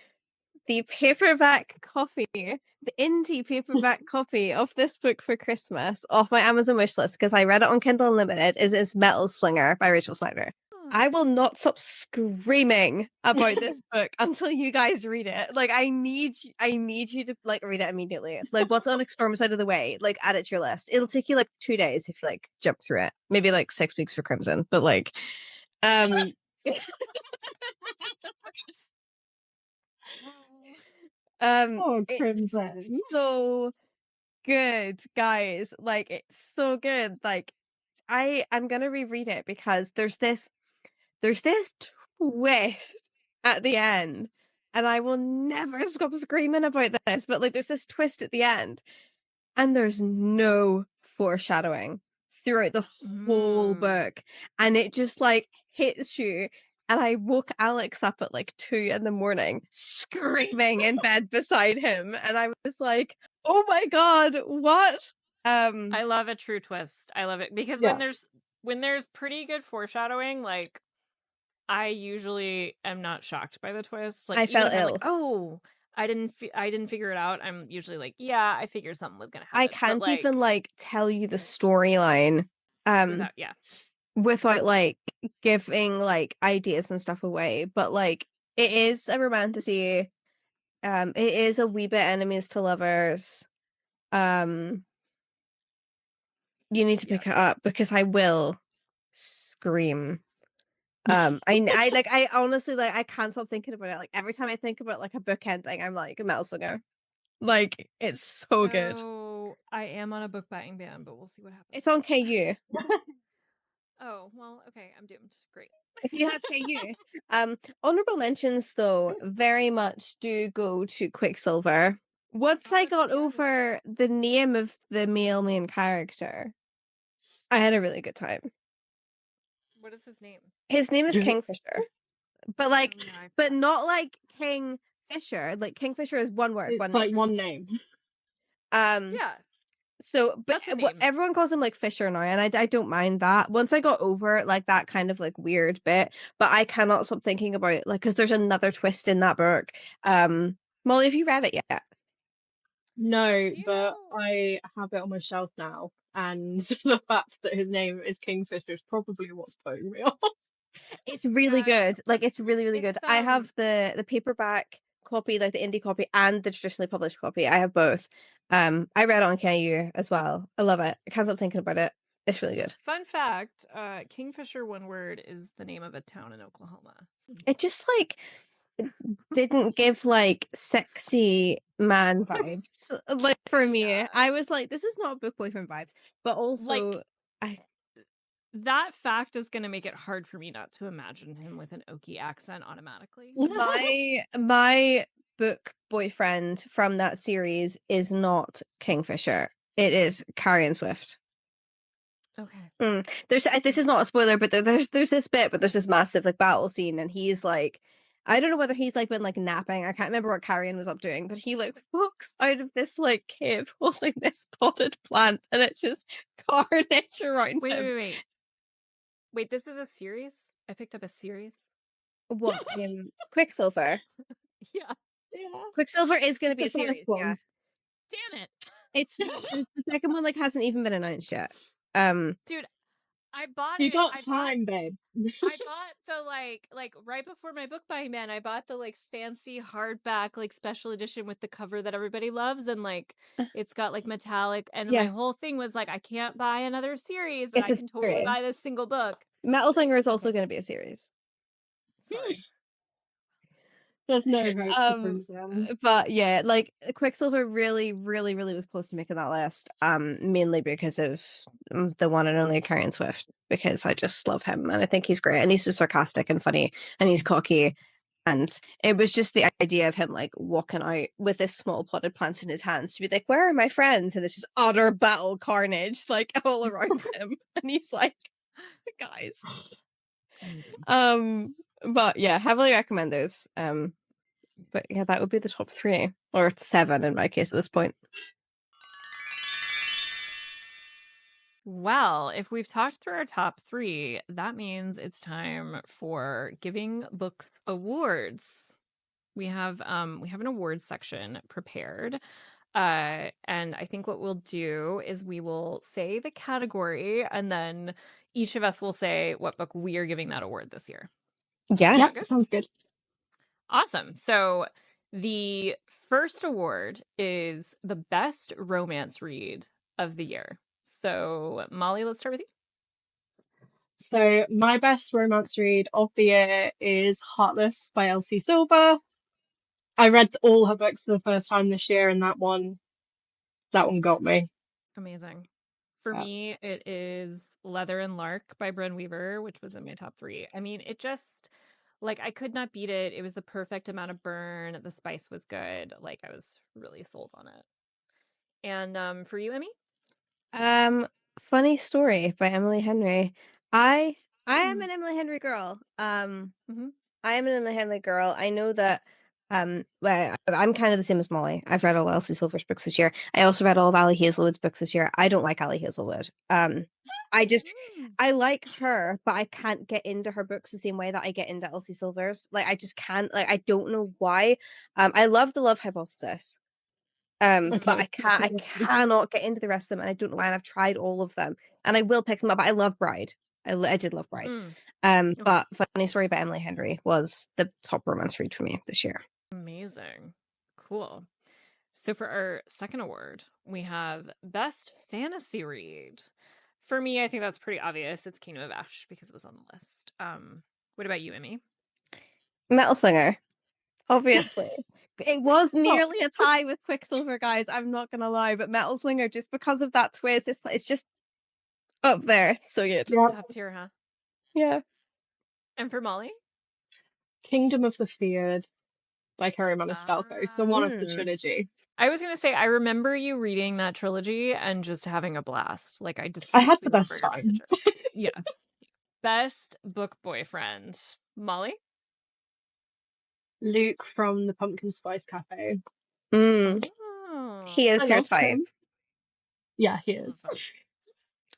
the paperback copy, the indie paperback copy of this book for Christmas off my Amazon wishlist because I read it on Kindle Unlimited. Is Metal Slinger by Rachel Snyder. I will not stop screaming about this book until you guys read it. Like I need you to like read it immediately. Like what's on Storm Side of the Way, like add it to your list. It'll take you like 2 days if you like jump through it. Maybe like 6 weeks for Crimson, but like Oh, Crimson. it's so good, guys. Like it's so good. Like I'm gonna reread it because there's this twist at the end, and I will never stop screaming about this, but like there's this twist at the end, and there's no foreshadowing throughout the whole book, and it just like hits you. And I woke Alex up at like 2 a.m, screaming in bed beside him, and I was like, "Oh my god, what?" I love a true twist. I love it because Yeah. when there's pretty good foreshadowing, like I usually am not shocked by the twist. Like I even felt if I'm ill. like, oh, I didn't figure it out. I'm usually like, yeah, I figured something was gonna happen. I can't but, like, even like tell you the storyline without like giving like ideas and stuff away, but like it is a romantasy. It is a wee bit enemies to lovers. You need to pick it up because I will scream. I honestly like I can't stop thinking about it. Like every time I think about like a book ending, I'm like Melsinger. Like it's so good. I am on a book buying ban, but we'll see what happens. It's on KU. Oh, well, okay, I'm doomed. Great. If you have KU. Honorable mentions though very much do go to Quicksilver. Once I got over the name of the male main character, I had a really good time. What is his name? His name is Kingfisher. But like but not like King Fisher. Like Kingfisher is one word, It's one like name. one name. Yeah. So, but everyone calls him like Fisher now, and I don't mind that. Once I got over like that kind of like weird bit, but I cannot stop thinking about like because there's another twist in that book. Molly, have you read it yet? No, but I have it on my shelf now, and the fact that his name is Kingfisher is probably what's putting me off. It's really good. Like it's really, really good. I have the paperback copy, like the indie copy, and the traditionally published copy. I have both. I read it on KU as well. I love it. I can't stop thinking about it. It's really good. Fun fact, Kingfisher, one word, is the name of a town in Oklahoma. It just like didn't give like sexy man vibes. Like for me, I was like, this is not book boyfriend vibes. But also like, that fact is going to make it hard for me not to imagine him with an Okie accent automatically. My book boyfriend from that series is not Kingfisher. It is Carrion Swift. Okay. There's this is not a spoiler, but there's this bit, but there's this massive like battle scene, and he's like, I don't know whether he's like been like napping. I can't remember what Carrion was up doing, but he like walks out of this like cave holding this potted plant, and it's just carnage around Wait, him. wait, wait. Wait, this is a series? I picked up a series. What Quicksilver? Yeah. Yeah. Quicksilver is going to be The a series. first one. Yeah, Damn it. it's not. The second one like hasn't even been announced yet. Dude, I bought You it. got I time, babe. bought the like right before my book buying ban, I bought the like fancy hardback like special edition with the cover that everybody loves, and like it's got like metallic, and my Yeah, whole thing was like I can't buy another series, but it's I a can totally buy series. this single book. Metal Slinger is also Okay. going to be a series. Sorry. There's no hope for Um, Crimson. but yeah, like Quicksilver really, really, really was close to making that list. Mainly because of the one and only Carrion Swift, because I just love him and I think he's great, and he's so sarcastic and funny, and he's cocky. And it was just the idea of him like walking out with this small potted plant in his hands to be like, "Where are my friends?" And it's just utter battle carnage like all around him, and he's like, "Guys." But yeah, heavily recommend those. But yeah, that would be the top 3 or 7 in my case at this point. Well, if we've talked through our top 3, that means it's time for giving books awards. We have an awards section prepared. And I think what we'll do is we will say the category, and then each of us will say what book we are giving that award this year. Yeah. Yep, Good? sounds good. Awesome. So the first award is the best romance read of the year. So Molly, let's start with you. So my best romance read of the year is Heartless by Elsie Silver. I read all her books for the first time this year, and that one got me. Amazing. For me, it is Leather and Lark by Bren Weaver, which was in my top 3. I mean, it just like I could not beat it. It was the perfect amount of burn. The spice was good. Like I was really sold on it. And for you, Emmy? Funny Story by Emily Henry. I am Mm. an Emily Henry girl. Mm-hmm. I am an Emily Henry girl. I know that well, I'm kind of the same as Molly. I've read all Elsie Silver's books this year. I also read all of Ali Hazelwood's books this year. I don't like Ali Hazelwood. I just I like her, but I can't get into her books the same way that I get into Elsie Silver's. Like I just can't. Like I don't know why. I love The Love Hypothesis. But Okay, I cannot get into the rest of them, and I don't know why. And I've tried all of them, and I will pick them up. But I love Bride. I did love Bride. Okay. But Funny Story by Emily Henry was the top romance read for me this year. Amazing. Cool. So for our second award, we have Best Fantasy Read. For me, I think that's pretty obvious. It's Kingdom of Ash because it was on the list. What about you, Emmy? Metal Slinger, obviously. It was nearly a tie with Quicksilver, guys. I'm not gonna lie, but Metal Slinger, just because of that twist, it's just up there. It's so good. Yep. Top tier, huh? Yeah. And for Molly? Kingdom of the Feared by Kerry Maniscalco. So one of the trilogy. I was going to say, I remember you reading that trilogy and just having a blast. Like, I I had distinctly the best remember your time. messages. Yeah. Best book boyfriend. Molly? Luke from the Pumpkin Spice Cafe. Oh, He is I your love type. him. Yeah, he is.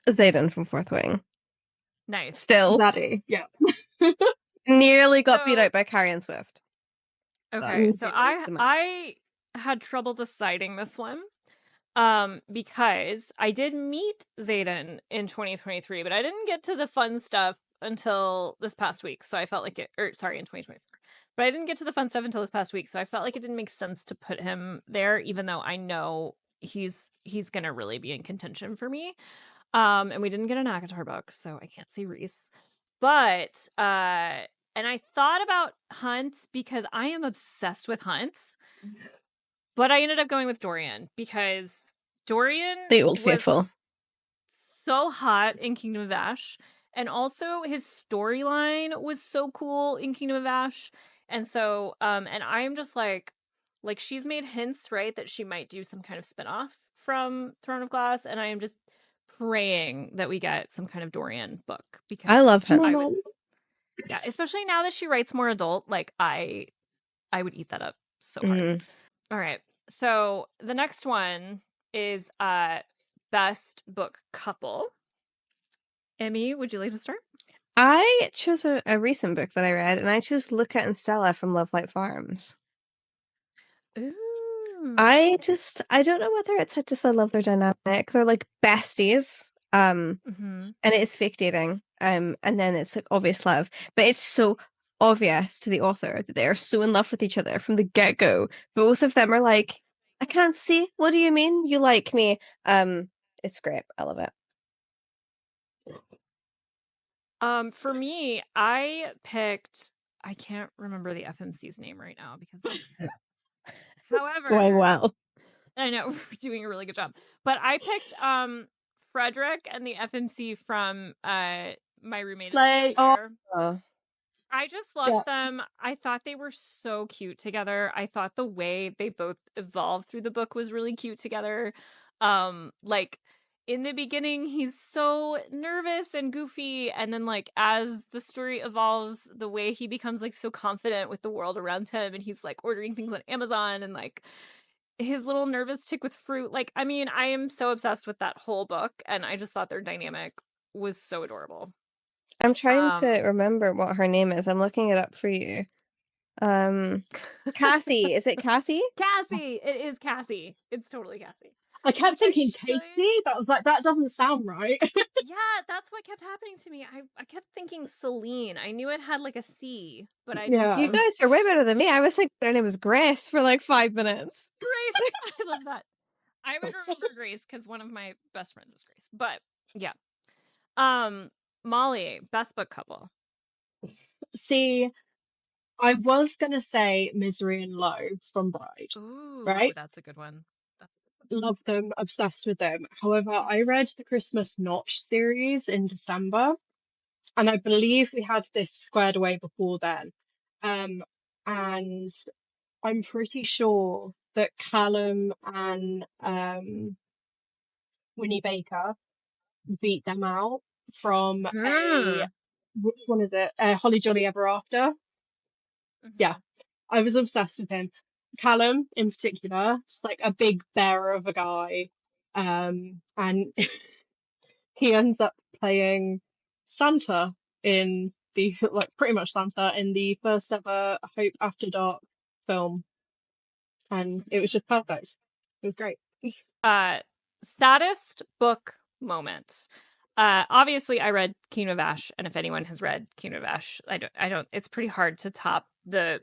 Zayden from Fourth Wing. nice. Still Daddy. Yeah. nearly got beat out by Carrion Swift. Okay, But so it was the match. I had trouble deciding this one. Because I did meet Zayden in 2023, but I didn't get to the fun stuff until this past week. So I felt like in 2024. But I didn't get to the fun stuff until this past week. So I felt like it didn't make sense to put him there, even though I know he's gonna really be in contention for me. And we didn't get an Akatar book, so I can't say Reese. But and I thought about Hunt because I am obsessed with Hunt. But I ended up going with Dorian because Dorian The Old was Faithful. so hot in Kingdom of Ash. And also his storyline was so cool in Kingdom of Ash. And so, and I am just like she's made hints, right, that she might do some kind of spinoff from Throne of Glass. And I am just praying that we get some kind of Dorian book because I love him. I would, yeah, especially now that she writes more adult, like I would eat that up so hard. Mhm. All right. So the next one is best book couple. Emmy, would you like to start? I chose a recent book that I read, and I chose Luca and Stella from Love Light Farms. Ooh. I don't know whether it's just I love their dynamic. They're like besties. Mhm. And it is fake dating. And then it's like obvious love. But it's so obvious to the author that they are so in love with each other from the get-go. Both of them are like, I can't see. What do you mean? You like me? It's great. I love it. For me, I picked, I can't remember the FMC's name right now because however, Going well. I know we're doing a really good job. But I picked Frederick and the FMC from My Roommate is Like, There. Oh, I just loved them. I thought they were so cute together. I thought the way they both evolved through the book was really cute together. Like in the beginning he's so nervous and goofy, and then like as the story evolves, the way he becomes like so confident with the world around him, and he's like ordering things on Amazon, and like his little nervous tick with fruit. Like, I mean, I am so obsessed with that whole book, and I just thought their dynamic was so adorable. I'm trying to remember what her name is. I'm looking it up for you. Cassie. Is it Cassie? Cassie! It is Cassie. It's totally Cassie. I kept Which thinking should- Casey. That was like, that doesn't sound right. Yeah, that's what kept happening to me. I kept thinking Celine. I knew it had like a C, but I didn't. Yeah. You guys are way better than me. I was thinking her name was Grace for like 5 minutes. Grace! I love that. I would remember Grace because one of my best friends is Grace. But yeah. Molly, best book couple. See, I was gonna say Misery and Low from Bride. Ooh, Right? that's a good one. That's Love them, obsessed with them. However, I read the Christmas Notch series in December, and I believe we had this squared away before then. And I'm pretty sure that Callum and Winnie Baker beat them out from a, which one is it? Holly Jolly Ever After. Yeah, I was obsessed with him. Callum, in particular, just like a big bear of a guy, and he ends up playing Santa in the like pretty much Santa in the first ever Hope After Dark film, and it was just perfect. It was great. Saddest book moment. Obviously I read Kingdom of Ash, and if anyone has read Kingdom of Ash, I don't it's pretty hard to top the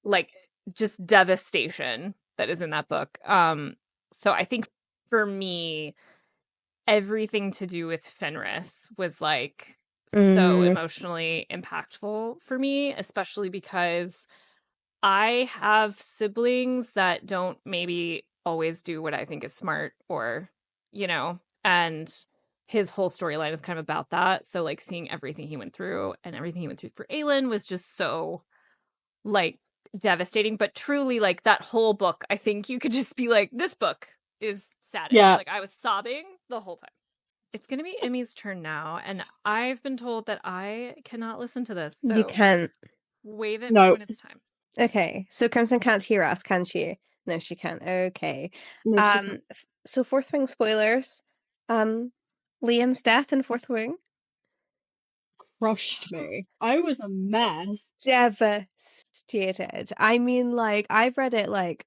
like just devastation that is in that book. So I think for me, everything to do with Fenris was like so emotionally impactful for me, especially because I have siblings that don't maybe always do what I think is smart, or, and his whole storyline is kind of about that. So like seeing everything he went through and everything he went through for Aelin was just so like devastating. But truly, like that whole book, I think you could just be like, this book is saddest. Yeah. Like I was sobbing the whole time. It's going to be Emmy's turn now, and I've been told that I cannot listen to this. So You can't. wave at me No. when it's time. Okay, so Crimson can't hear us, can she? No, she can't. Okay. No, she can't. So Fourth Wing spoilers. Liam's death in Fourth Wing. Crushed me. I was a mess. Devastated. I mean, like, I've read it like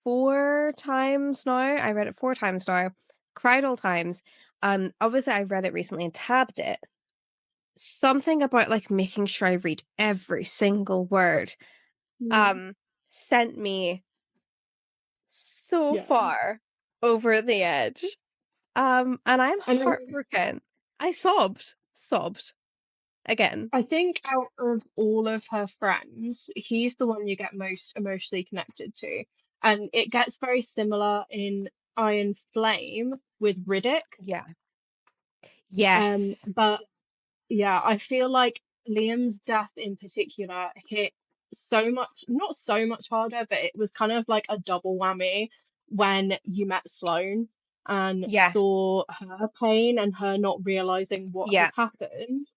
4 times now. I read it 4 times now. Cried all times. Obviously I read it recently and tabbed it. Something about like making sure I read every single word sent me so far over the edge. And I'm heartbroken. I sobbed again. I think out of all of her friends, he's the one you get most emotionally connected to. And it gets very similar in Iron Flame with Riddick. Yeah. Yes. But yeah, I feel like Liam's death in particular hit so much, not so much harder, but it was kind of like a double whammy when you met Sloane. and Yeah. saw her pain and her not realizing what had happened,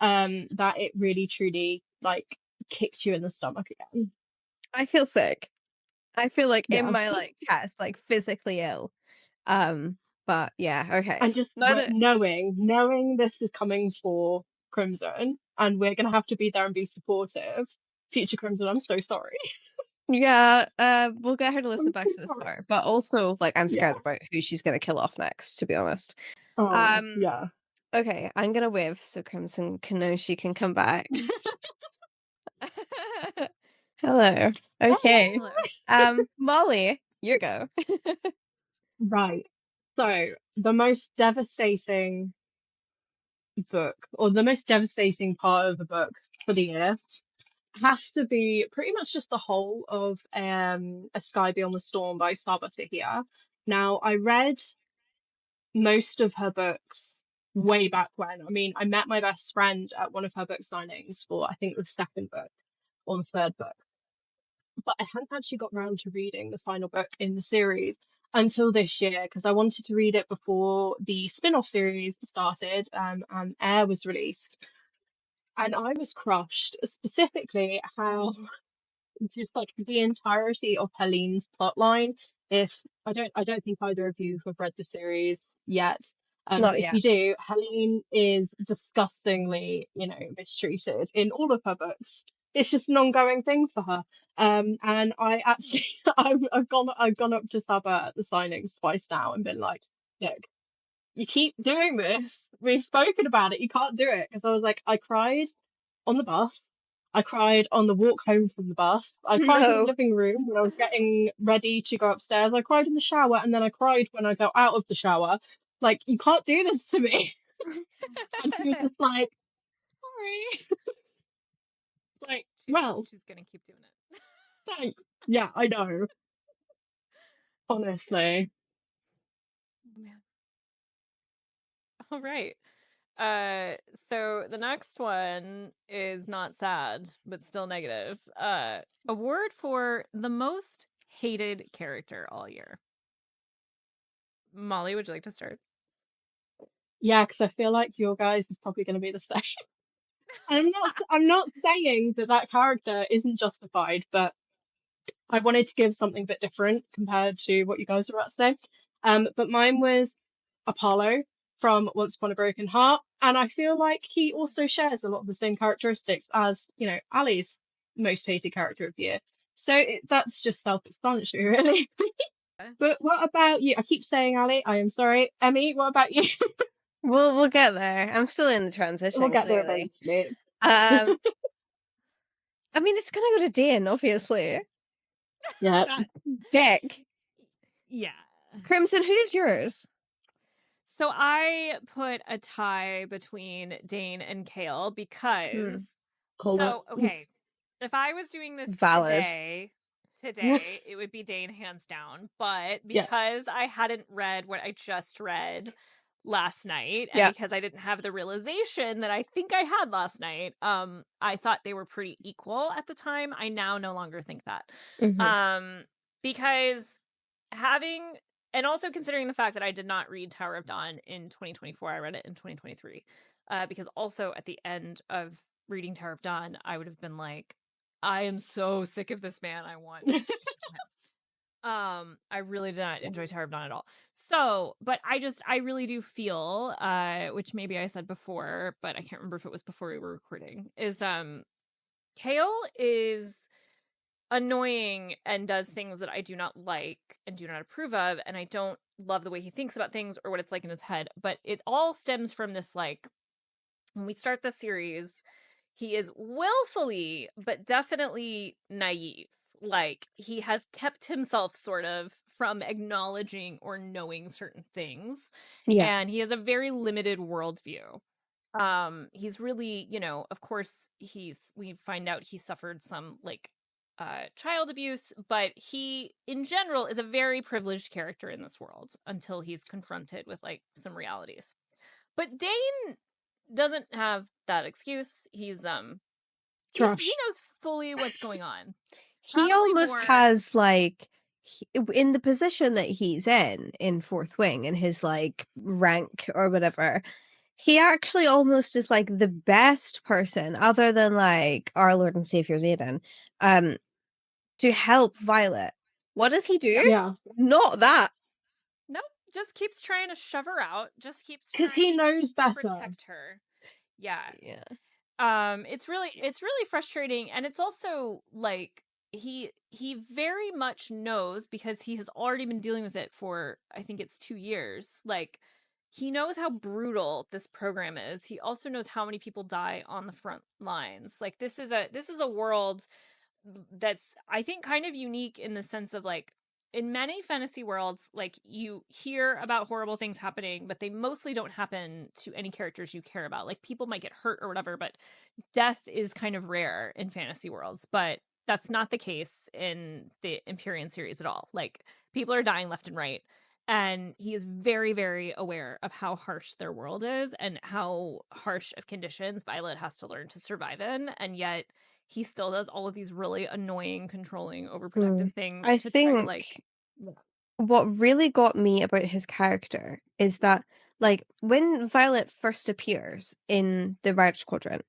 that it really truly like kicked you in the stomach again. I feel sick. I feel like in Yeah. my like chest, like physically ill. But yeah, okay. And just knowing this is coming for Crimson and we're gonna have to be there and be supportive. Future Crimson, I'm so sorry. Yeah, we'll get her to listen I'm back so to this sorry. part. But also, like, I'm Yeah. scared about who she's gonna kill off next, to be honest. Oh, yeah. Okay, I'm gonna wave so Crimson can know she can come back. Hello. Okay. Hello. Molly, your go. Right. So the most devastating book, or the most devastating part of the book for the year, has to be pretty much just the whole of A Sky Beyond the Storm by Saba Tahir. Now, I read most of her books way back when. I mean, I met my best friend at one of her book signings for, I think, the second book or the third book. But I hadn't actually got around to reading the final book in the series until this year because I wanted to read it before the spin-off series started and Air was released. And I was crushed, specifically how just like the entirety of Helene's plotline. If I don't think either of you have read the series yet. Not But if yet. you do, Helene is disgustingly, mistreated in all of her books. It's just an ongoing thing for her. And I actually, I've gone up to Saba at the signings twice now and been like, look, you keep doing this. We've spoken about it. You can't do it. Because I was like, I cried on the bus. I cried on the walk home from the bus. I cried in the No. living room when I was getting ready to go upstairs. I cried in the shower, and then I cried when I got out of the shower. Like, you can't do this to me. And she was just like, sorry. Like, well, She's gonna keep doing it. thanks. Yeah, I know. Honestly. Oh, man. All right. So the next one is not sad, but still negative. Award for the most hated character all year. Molly, would you like to start? Yeah, because I feel like your guys is probably going to be the same. I'm not saying that character isn't justified, but I wanted to give something a bit different compared to what you guys were about to say. But mine was Apollo from Once Upon a Broken Heart, and I feel like he also shares a lot of the same characteristics as, Ali's most hated character of the year. So that's just self-explanatory, really. But what about you? I keep saying Ali. I am sorry, Emmy. What about you? We'll get there. I'm still in the transition, We'll get there clearly. eventually. I mean, it's gonna go to Dane, obviously. Yeah. That dick. Yeah. Crimson, who's yours? So I put a tie between Dane and Kale because okay, if I was doing this Valid. today, it would be Dane hands down. But because I hadn't read what I just read last night, and because I didn't have the realization that I think I had last night, I thought they were pretty equal at the time. I now no longer think that. Because having and also considering the fact that I did not read Tower of Dawn in 2024, I read it in 2023. Because also at the end of reading Tower of Dawn, I would have been like, I am so sick of this man. I want to kill him. I really did not enjoy Tower of Dawn at all. So, but I really do feel, which maybe I said before, but I can't remember if it was before we were recording, is Kale is annoying and does things that I do not like and do not approve of, and I don't love the way he thinks about things or what it's like in his head. But it all stems from this, like, when we start the series, he is willfully but definitely naive. Like, he has kept himself sort of from acknowledging or knowing certain things. Yeah. And he has a very limited worldview. He's really, of course, we find out he suffered some, like, child abuse, but he in general is a very privileged character in this world until he's confronted with, like, some realities. But Dane doesn't have that excuse. He's he knows fully what's going on. He almost has, like, in the position that he's in Fourth Wing, in his like rank or whatever, he actually almost is like the best person, other than like our Lord and Savior Zayden, to help Violet. What does he do? Yeah. Not that. Nope. Just keeps trying to shove her out. Just keeps Because trying he knows to better. protect her. Yeah. Yeah. It's really frustrating, and it's also like he very much knows, because he has already been dealing with it for, I think it's 2 years. Like, he knows how brutal this program is. He also knows how many people die on the front lines. Like, this is a world that's, I think, kind of unique in the sense of, like, in many fantasy worlds, like, you hear about horrible things happening, but they mostly don't happen to any characters you care about. Like, people might get hurt or whatever, but death is kind of rare in fantasy worlds. But that's not the case in the Empyrean series at all. Like, people are dying left and right. And he is very, very aware of how harsh their world is and how harsh of conditions Violet has to learn to survive in. And yet he still does all of these really annoying, controlling, overprotective things I to try to, think like, what really got me about his character is that, like, when Violet first appears in the Rider Squadron,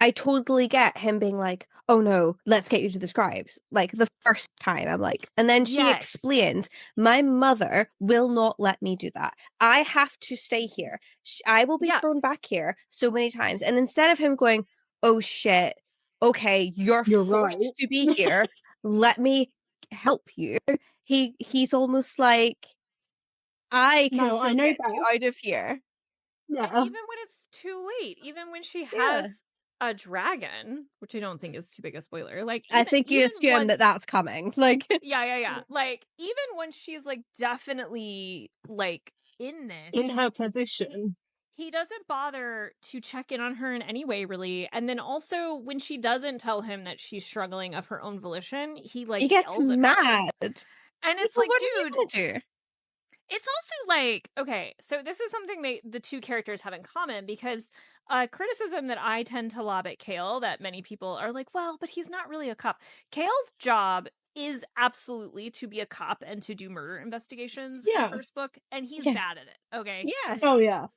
I totally get him being like, "Oh no, let's get you to the scribes." Like the first time, I'm like, and then she yes, explains, "My mother will not let me do that. I have to stay here. I will be yeah, thrown back here so many times." And instead of him going, "Oh shit, okay, you're You're forced right. to be here. Let me help you." He's almost like, "I can No, I still know get you best. out of here." and Yeah. even when it's too late, even when she Yeah. has a dragon, which I don't think is too big a spoiler, like, I think you even assume that once, that's coming. Like, yeah, like, even when she's, like, definitely, like, in In this, her he position. he doesn't bother to check in on her in any way, really. And then also, when she doesn't tell him that she's struggling of her own volition, he, like, he gets yells at her. mad. And It's like, it's well, like, what are you dude, gonna do? it's also like, okay, so this is something the two characters have in common, because criticism that I tend to lob at Kale, that many people are like, well, but he's not really a cop. Kale's job is absolutely to be a cop and to do murder investigations in the Yeah. first book, and he's Yeah. bad at it. Okay. Yeah. Oh, yeah.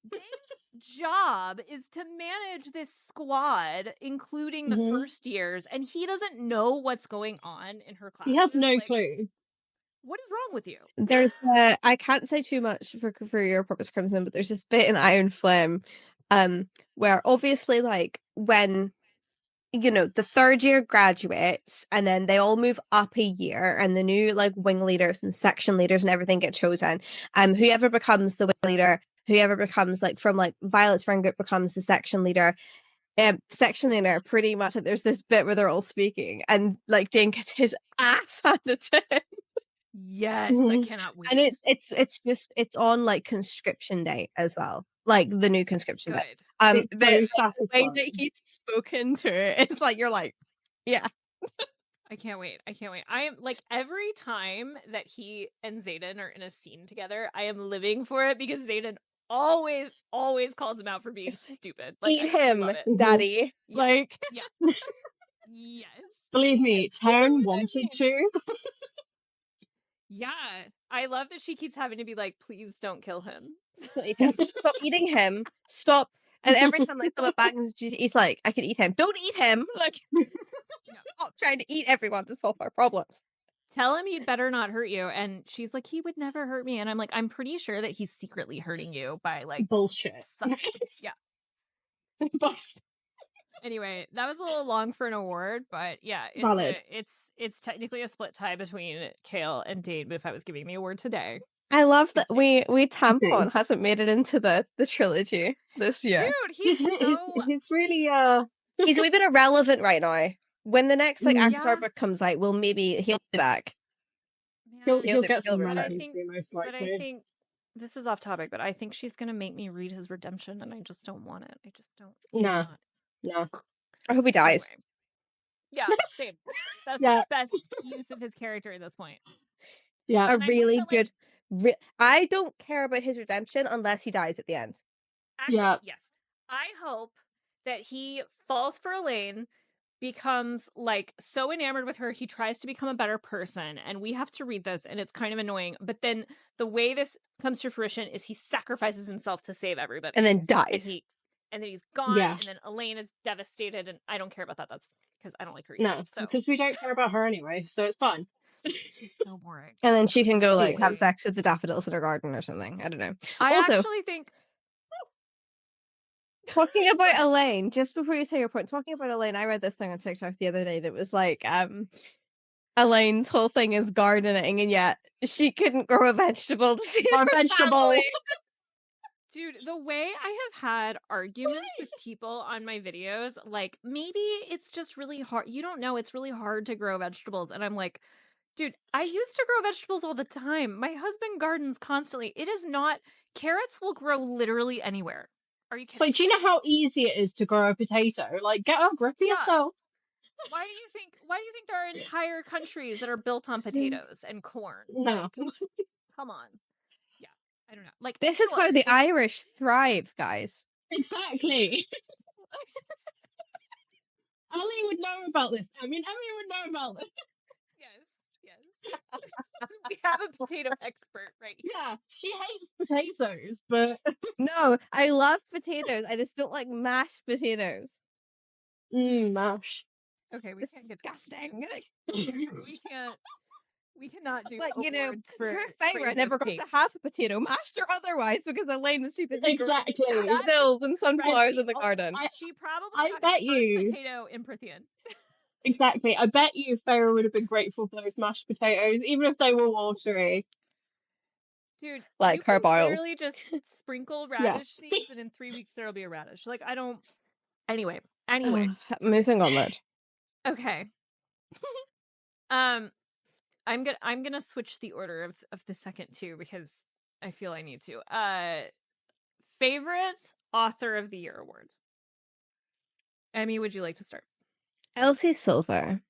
Dane's job is to manage this squad, including the Mhm. first years, and he doesn't know what's going on in her He has classes. no Like, clue. what is wrong with you? There's I can't say too much for your purpose crimson, but there's this bit in Iron Flame, where obviously, like, when the third year graduates and then they all move up a year and the new like wing leaders and section leaders and everything get chosen, whoever becomes the wing leader, whoever becomes like from like Violet's friend group becomes the section leader. Section leader, pretty much, there's this bit where they're all speaking and like Dane gets his ass handed to him. Yes, I Mhm. cannot wait. And it's on like conscription day as well, like the new conscription day. Good. It's But so like, the way that satisfying. he's spoken to it, it's like you're like, yeah. I can't wait. I can't wait. I am like, every time that he and Zayden are in a scene together, I am living for it, because Zayden always calls him out for being stupid. Like, Eat I him, love it. Mhm. daddy. Yes. Like, Yeah. Yes. Believe me, You know Taryn what I wanted mean? to. Yeah. I love that she keeps having to be like, please don't kill him. stop eating him. Stop eating him. Stop. And every time like someone back, he's like, I can eat him. Don't eat him. Like, No. stop trying to eat everyone to solve our problems. Tell him he'd better not hurt you. And she's like, he would never hurt me. And I'm like, I'm pretty sure that he's secretly hurting you by, like, Bullshit. yeah. But Anyway, that was a little long for an award, but yeah, valid. it's technically a split tie between Kale and Dane. But if I was giving the award today, I love that it's Dane. we Tampon hasn't made it into the trilogy this year. Dude, he's so He's really He's a wee bit irrelevant right now. When the next like Mm. Avatar yeah, book comes out, he'll be back. he'll man. He'll get some return. relevancy most But I likely. think this is off topic. But I think she's gonna make me read his redemption, and I just don't want it. I just don't Nah. want Nah. I hope he dies. Anyway, yeah, same. That's Yeah. the best use of his character at this point. Yeah. A And I hope really that, like, good. I don't care about his redemption unless he dies at the end. actually, Yeah. yes. I hope that he falls for Elaine, becomes like so enamored with her, he tries to become a better person, and we have to read this, and it's kind of annoying. But then the way this comes to fruition is he sacrifices himself to save everybody, And then and dies. then he's gone, Yeah. and then Elaine is devastated, and I don't care about that. That's because I don't like her either. No, So because we don't care about her anyway, so it's fine. she's so boring. And then she can go She like have is. sex with the daffodils in her garden or something. I don't know. I Also, actually think talking about Elaine, just before you say your point, talking about Elaine, I read this thing on TikTok the other day that was like, Elaine's whole thing is gardening, and yet she couldn't grow a vegetable to save Our her vegetable. family. dude, the way I have had arguments with people on my videos, like maybe it's just really hard. You don't know, it's really hard to grow vegetables. And I'm like, dude, I used to grow vegetables all the time. My husband gardens constantly. It is not, carrots will grow literally anywhere. Are you kidding? Like, do you know how easy it is to grow a potato? Like, get a grip of Yeah. yourself. Why do you think there are entire countries that are built on potatoes and corn? No. Like, come on. Yeah. I don't know. Like, This is sure, how the like, Irish thrive, guys. Exactly. Ellie would know about this. I mean, Ellie would know about this. yes. We have a potato expert right here. Yeah, she hates potatoes, but No, I love potatoes. I just don't like mashed potatoes. mash. Okay, we can't get Disgusting. we cannot do But you know, awards for poor Feyre praise never of got to taste. have a potato, mashed or otherwise, because Elaine was too busy growing Exactly. daffodils and sunflowers in the Oh, garden. She probably I got bet her first you. potato in Prithian. Exactly. I bet you Farah would have been grateful for those mashed potatoes, even if they were watery. Dude, Like you her can boils. literally just sprinkle Yeah. radish seeds, and in 3 weeks there'll be a radish. Like, I don't. Anyway, Moving on, Rich. okay. I'm gonna switch the order of the second two because I feel I need to. Favorite author of the year award. Emmy, would you like to start? Elsie Silver.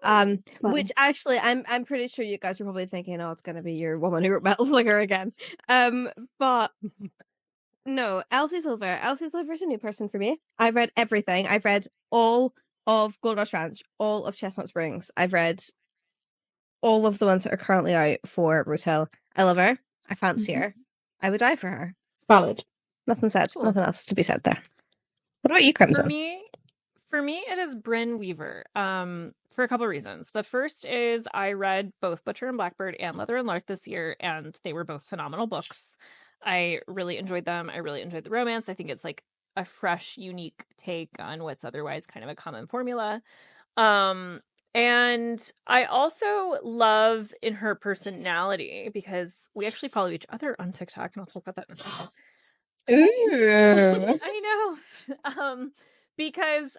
Oh. Which actually, I'm pretty sure you guys are probably thinking, oh, it's gonna be your woman who wrote Metal Slugger again. But no, Elsie Silver. Elsie Silver is a new person for me. I've read everything. I've read all of Gold Rush Ranch, all of Chestnut Springs. I've read all of the ones that are currently out for Rose Hill. I love her. I fancy her. I would die for her. Valid. Nothing said. Cool. Nothing else to be said there. What about you, Crimson? For me, it is Brynn Weaver. For a couple of reasons. The first is I read both Butcher and Blackbird and Leather and Lark this year, and they were both phenomenal books. I really enjoyed them. I really enjoyed the romance. I think it's like a fresh, unique take on what's otherwise kind of a common formula. And I also love in her personality because we actually follow each other on TikTok, and I'll talk about that in a second. Ooh. I know. Because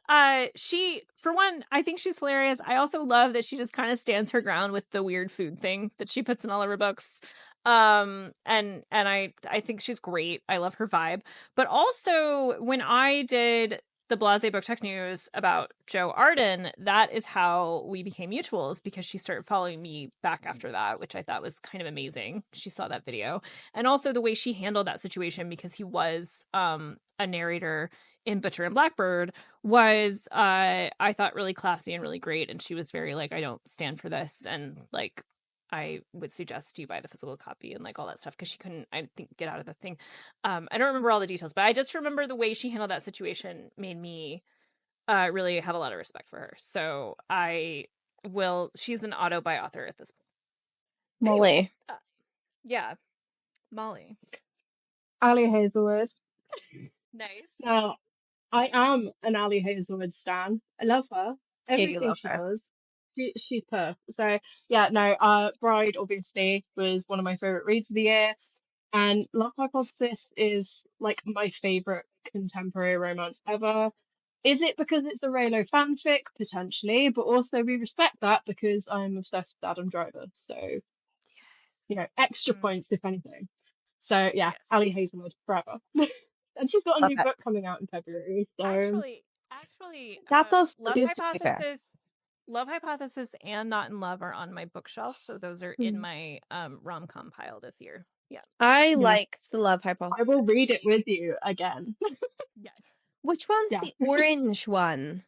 she, for one, I think she's hilarious. I also love that she just kind of stands her ground with the weird food thing that she puts in all of her books. And I think she's great. I love her vibe. But also when I did the Blase Book Tech News about Joe Arden, that is how we became mutuals because she started following me back after that, which I thought was kind of amazing. She saw that video. And also the way she handled that situation because he was a narrator in Butcher and Blackbird was I thought really classy and really great. And she was very like, I don't stand for this. And like, I would suggest you buy the physical copy and like all that stuff because she couldn't, I think, get out of the thing. I don't remember all the details, but I just remember the way she handled that situation made me really have a lot of respect for her. So she's an auto buy author at this point. Molly. Anyway, yeah, Molly. Ali Hazelwood. Nice. Now, I am an Ali Hazelwood stan. I love her. Everything she does. She's perfect. So yeah, no, Bride obviously was one of my favorite reads of the year. And Love Hypothesis is like my favorite contemporary romance ever. Is it because it's a Reylo fanfic? Potentially, but also we respect that because I'm obsessed with Adam Driver. So, you know, extra points if anything. So yeah, Yes. Ali Hazelwood forever. And she's got a new book coming out in February. So actually, that does Love good, to be fair. Love Hypothesis and Not in Love are on my bookshelf, so those are in my rom-com pile this year. Yeah. I liked the Love Hypothesis. I will read it with you again. Yes. Which one's the orange one?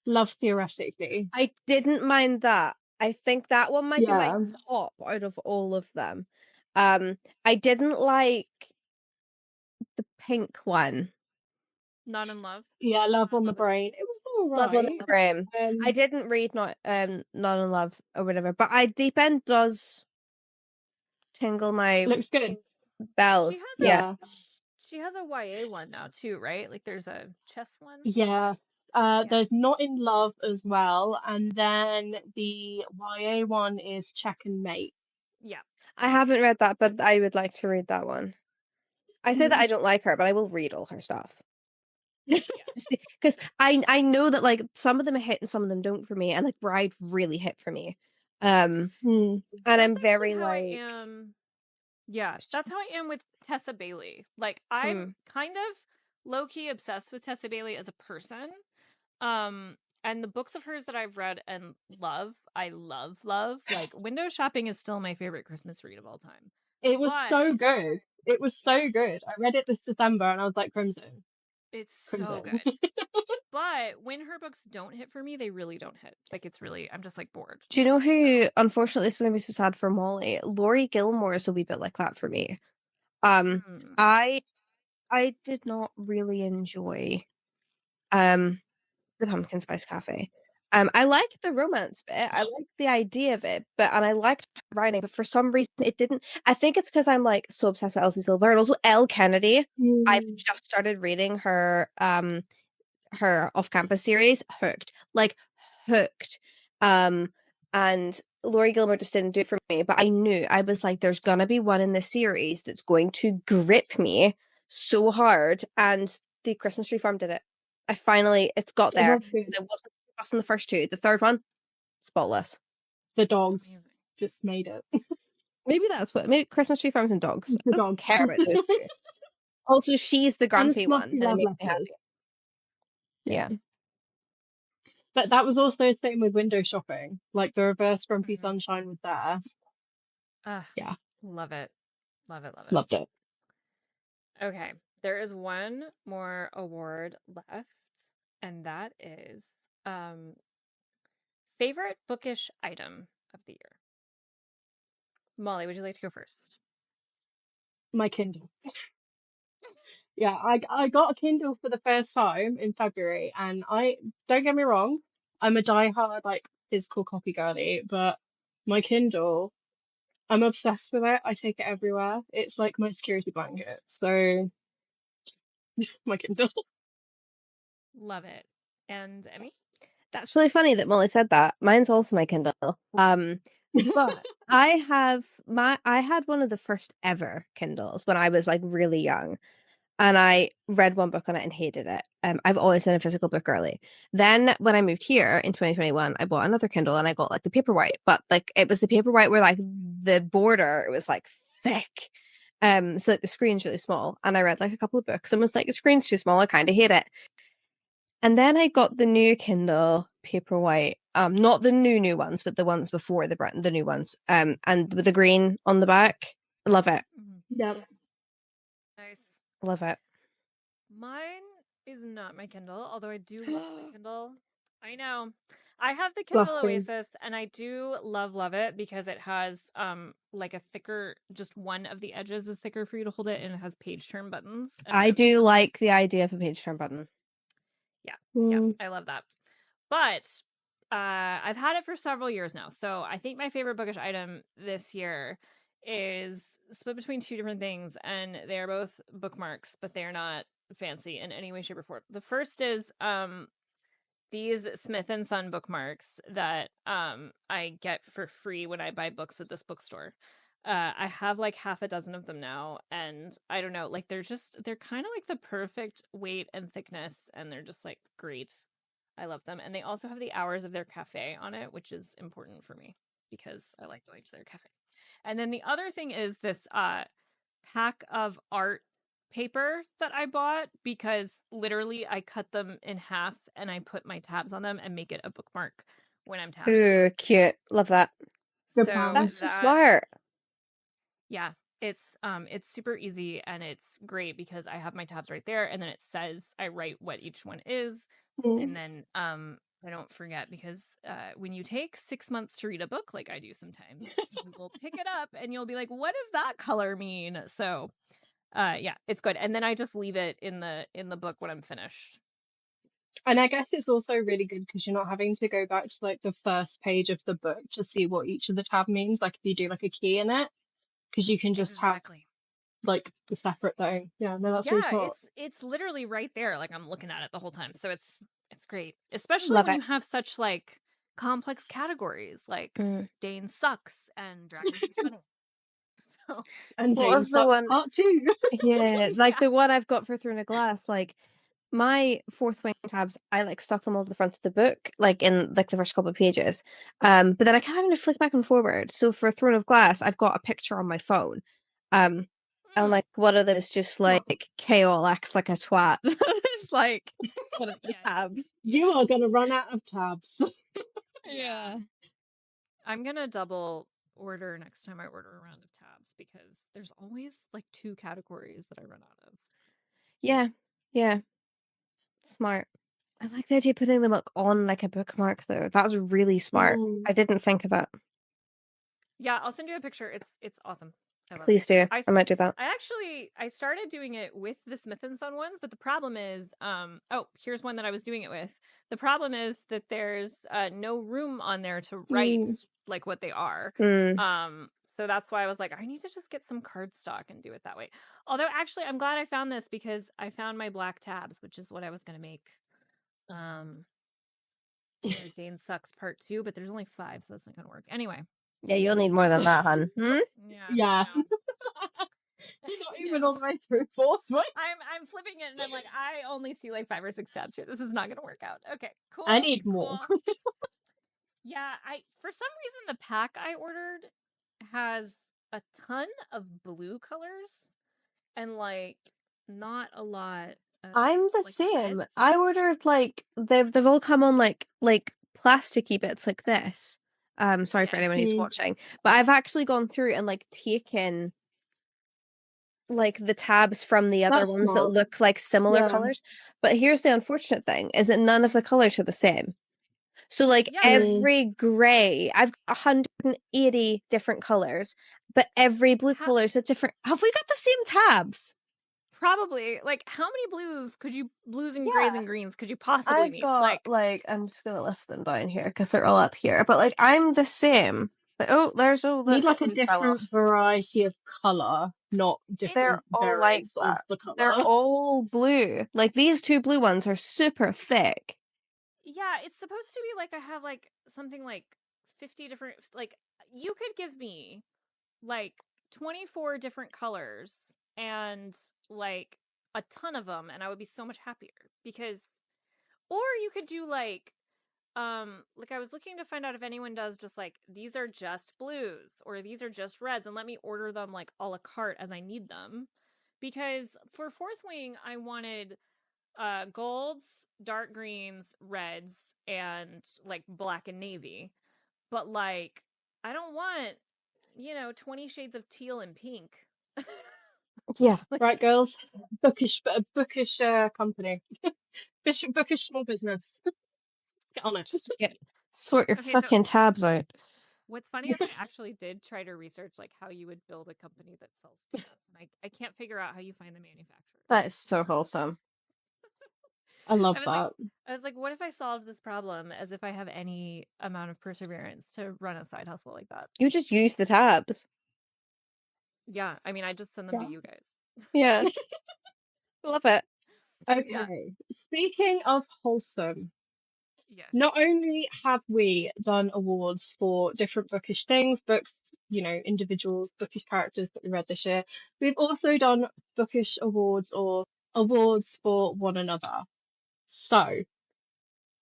Love Theoretically. I didn't mind that. I think that one might be my Yeah. top out of all of them. I didn't like the pink one. Not in Love. Yeah, Love Not on in the Love is Brain. It was all Love on right. the Brain. I Um, didn't read Not in Love or whatever, but Deep End does tingle my looks good. She bells. has Yeah. Yeah. she has a YA one now too, right? Like there's a chess one. Yeah. Yeah. There's Not in Love as well, and then the YA one is Check and Mate. Yeah. I haven't read that, but I would like to read that one. I say that I don't like her, but I will read all her stuff. Because I know that like some of them hit and some of them don't for me, and like Bride really hit for me. And Hmm. I'm That's actually very how I like am. Yeah, that's how I am with Tessa Bailey. Like I'm kind of low-key obsessed with Tessa Bailey as a person. And the books of hers that I've read and love, I love. Like Window Shopping is still my favorite Christmas read of all time. It was But so good. It was so good. I read it this December and I was like, Crimson. it's so Crimson. good. But when her books don't hit for me, they really don't hit. Like it's really, I'm just like bored. do you know who So. unfortunately this is gonna be so sad for Molly? Laurie Gilmore is a wee bit like that for me. Um Hmm. I I did not really enjoy um the Pumpkin Spice Cafe. I liked the romance bit. I liked the idea of it, and I liked writing, but for some reason it didn't. I think it's because I'm like so obsessed with Elsie Silver and also Elle Kennedy. I've Hmm. just started reading her off-campus series, hooked. And Laurie Gilmore just didn't do it for me, but I knew I was like, there's gonna be one in this series that's going to grip me so hard, and the Christmas Tree Farm did it. It's got It there. was good. It wasn't just in the first two. The third one, spotless. The dogs Amazing. just made it. Maybe Christmas Tree Farms and dogs. The I don't dogs. care about those two. Also, she's the And grumpy one, fluffy and it love makes me letters. happy. Yeah. Yeah. But that was also the same with Window Shopping. Like the reverse Grumpy Mhm. Sunshine was there. Yeah. Love it. Love it. Loved it. Okay. There is one more award left, and that is favorite bookish item of the year. Molly, would you like to go first? My Kindle. Yeah, I got a Kindle for the first time in February, and I don't get me wrong, I'm a diehard like physical copy girly, but my Kindle, I'm obsessed with it. I take it everywhere. It's like my security blanket. So my Kindle. Love it. And Emmy? That's really funny that Molly said that. Mine's also my Kindle. But I had one of the first ever Kindles when I was like really young, and I read one book on it and hated it. I've always been a physical book girly. Then when I moved here in 2021, I bought another Kindle and I got like the Paperwhite, but like it was the Paperwhite where like the border it was like thick. So like the screen's really small, and I read like a couple of books and was like, the screen's too small, I kind of hate it. And then I got the new Kindle Paperwhite, not the new ones, but the ones before the new ones, and with the green on the back. Love it, Yeah. Nice. love it. Mine is not my Kindle, although I do love my Kindle. I know. I have the Kindle Fluffy. Oasis and I do love it because it has like a thicker, just one of the edges is thicker for you to hold it, and it has page turn buttons and I notes do buttons. like the idea of a page turn button. Yeah, I love that. But I've had it for several years now. So I think my favorite bookish item this year is split between two different things, and they are both bookmarks, but they are not fancy in any way, shape, or form. The first is these Smith and Son bookmarks that I get for free when I buy books at this bookstore. I have like half a dozen of them now, and I don't know, like they're kind of like the perfect weight and thickness, and they're just like great. I love them. And they also have the hours of their cafe on it, which is important for me because I like going to their cafe. And then the other thing is this pack of art paper that I bought because literally I cut them in half and I put my tabs on them and make it a bookmark when I'm tabbing. Ooh, cute. Love that. Good So plan. That's so that smart. yeah, it's super easy and it's great because I have my tabs right there, and then it says I write what each one is, and then I don't forget, because when you take 6 months to read a book, like I do sometimes, you will pick it up and you'll be like, what does that color mean? So yeah, it's good. And then I just leave it in the book when I'm finished. And I guess it's also really good because you're not having to go back to like the first page of the book to see what each of the tab means. Like if you do like a key in it, because you can just have Exactly. like the separate thing. Yeah, no, that's really Yeah, cool. it's literally right there. Like I'm looking at it the whole time. So it's great. Especially Love when it. you have such like complex categories like Mm. Dane sucks and dragons are funny. So And What Jane was the sucks one? part 2. Yeah, like yeah. the one I've got for Throne of Glass, like my fourth wing tabs, I like stuck them all to the front of the book, like in like the first couple of pages. But then I kind of having to flick back and forward. So for Throne of Glass, I've got a picture on my phone. And like one of them is just like KO acts like a twat. It's like one of the Yes. tabs. You are going to run out of tabs. Yeah. I'm gonna double order next time I order a round of tabs because there's always like 2 categories that I run out of. Yeah. Yeah. Smart. I like the idea of putting them like on like a bookmark though. That was really smart. I didn't think of that. Yeah, I'll send you a picture. It's awesome. I love Please it. do. I might do that. I started doing it with the Smith and Son ones, but the problem is, here's one that I was doing it with. The problem is that there's no room on there to write like what they are. So that's why I was like, I need to just get some cardstock and do it that way. Although actually, I'm glad I found this because I found my black tabs, which is what I was gonna make. Dane sucks part 2, but there's only 5, so that's not gonna work. Anyway. Yeah, you'll need more than that, hun. Yeah. No. It's not even all the way through fourth one. I'm flipping it and I'm like, I only see like 5 or 6 tabs here. This is not gonna work out. Okay, cool. I need more. Yeah, for some reason the pack I ordered has a ton of blue colors and like not a lot of, I'm the like, same. reds. I ordered like they've all come on like plasticky bits like this. Sorry for anyone who's watching, but I've actually gone through and like taken like the tabs from the other ones that look like similar colors. But here's the unfortunate thing is that none of the colors are the same. So like every gray, I've got 180 different colors, but every blue color is a different. Have we got the same tabs? Probably. Like, how many blues and grays and greens could you possibly I've need? got like I'm just gonna lift them down here because they're all up here. But like I'm the same. There's need like a different variety of color, not different variants of the color. They're all blue. Like these 2 blue ones are super thick. Yeah, it's supposed to be like I have like something like 50 different, like you could give me like 24 different colors and like a ton of them and I would be so much happier because, or you could do like I was looking to find out if anyone does just like these are just blues or these are just reds and let me order them like a la carte as I need them, because for fourth wing I wanted golds, dark greens, reds, and like black and navy. But like I don't want, 20 shades of teal and pink. Yeah. Right, girls. Bookish company. bookish small business. Get on it. Just sort your fucking tabs out. What's funny is I actually did try to research like how you would build a company that sells tabs, and I can't figure out how you find the manufacturer. That is so wholesome. I love that. I was like, what if I solved this problem as if I have any amount of perseverance to run a side hustle like that? You just use the tabs. Yeah, I mean, I just send them to you guys. Yeah. Love it. Okay. Yeah. Speaking of wholesome, not only have we done awards for different bookish things, books, individuals, bookish characters that we read this year, we've also done bookish awards or awards for one another. So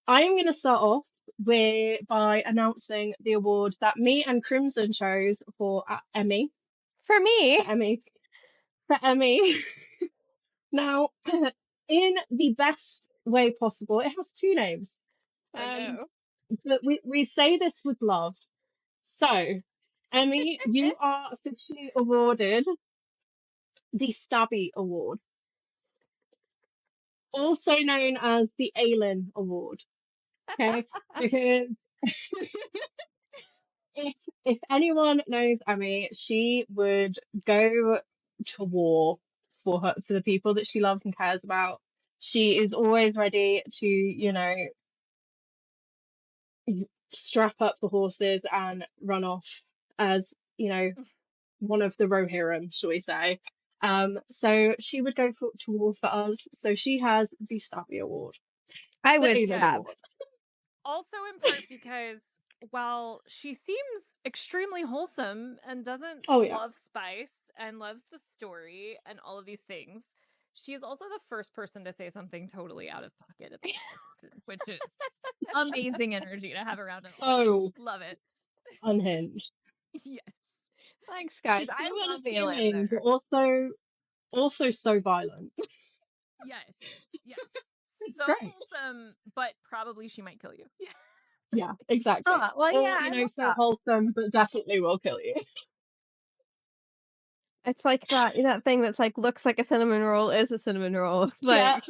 I'm going to start off by announcing the award that me and Crimson chose for Emmy. For me? For Emmy. Now, in the best way possible, it has 2 names. I know. But we say this with love. So, Emmy, you are officially awarded the Stabby Award, also known as the Aylin Award. Okay, because if anyone knows Emmy, she would go to war for the people that she loves and cares about. She is always ready to, strap up the horses and run off as, one of the Rohirrim, shall we say. So she would go to war for us. So she has the Stabby Award, I the would Ayla Yes. stab. Award. Also, in part because while she seems extremely wholesome and doesn't Oh yeah. love spice and loves the story and all of these things, she is also the first person to say something totally out of pocket at the end, which is amazing energy to have around at all times. Oh, Love it. unhinged. Yes. Thanks, guys. She's so I love unassuming, but Ayla. also so violent. Yes. Yes. It's So great. wholesome, but probably she might kill you. Yeah. Yeah, exactly. Oh, well, Or, yeah, I love so that. wholesome, but definitely will kill you. It's like that thing that's like looks like a cinnamon roll is a cinnamon roll. Yeah, Like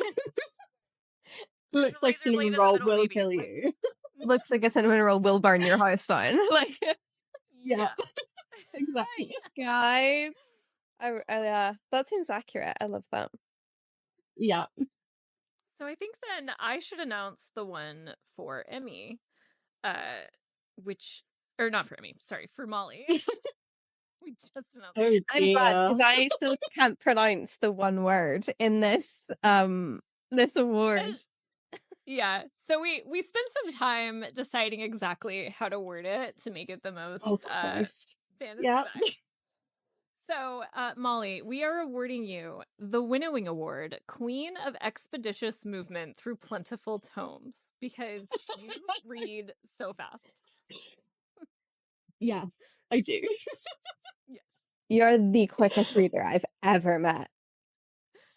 There's looks a like razor blade cinnamon in the roll middle, will maybe. kill Like, you. looks like a cinnamon roll will burn your house down. Like Yeah, yeah. exactly. guys. That seems accurate. I love that. Yeah. So I think then I should announce the one for Emmy, uh, which or not for Emmy, sorry, for Molly. We just announced. Oh I'm glad dear. because I still can't pronounce the one word in this award. Yeah, so we spent some time deciding exactly how to word it to make it the Oh most Christ. fantasy Yeah. vibe. So, Molly, we are awarding you the Winnowing Award, Queen of Expeditious Movement Through Plentiful Tomes, because you read so fast. Yes, I do. Yes. You're the quickest reader I've ever met.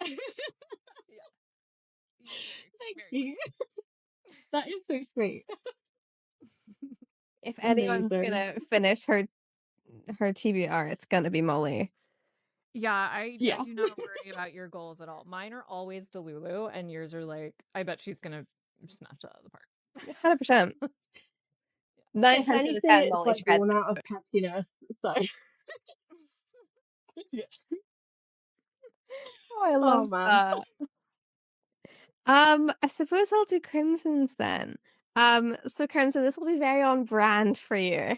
Yeah. You're very, Thank very you. That is so sweet. quick. If anyone's Amazing. gonna finish her TBR, it's gonna be Molly. Yeah, I Yeah. do not worry about your goals at all. Mine are always Delulu, and yours are like, I bet she's gonna smash that out of the park. 100%. 9 If times out of anything, 10, it's Molly's like read born the out of book. cattiness. So yeah. Oh, I Oh love man. that. I suppose I'll do Crimson's then. So Crimson, this will be very on brand for you.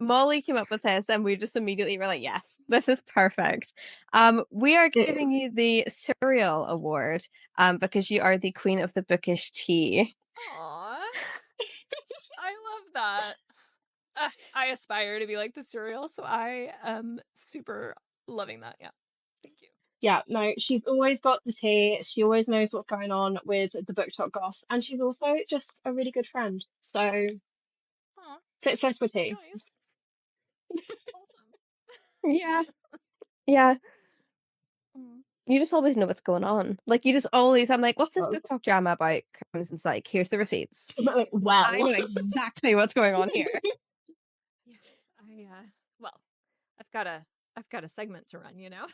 Molly came up with this, and we just immediately were like, "Yes, this is perfect." We are It giving is. you the Cereal Award, because you are the queen of the bookish tea. Aw, I love that. I aspire to be like the cereal, so I am super loving that. Yeah, thank you. Yeah, no, she's always got the tea. She always knows what's going on with the book talk goss, and she's also just a really good friend. So Aw, fits best with tea. nice. Awesome. Yeah, yeah. Mm. You just always know what's going on. Like you just always, I'm like, "What's this Oh, book talk drama about?" Crimson's like, "Here's the receipts. I'm like, I well, know exactly what's going on here." Yeah, well, I've got a segment to run, you know.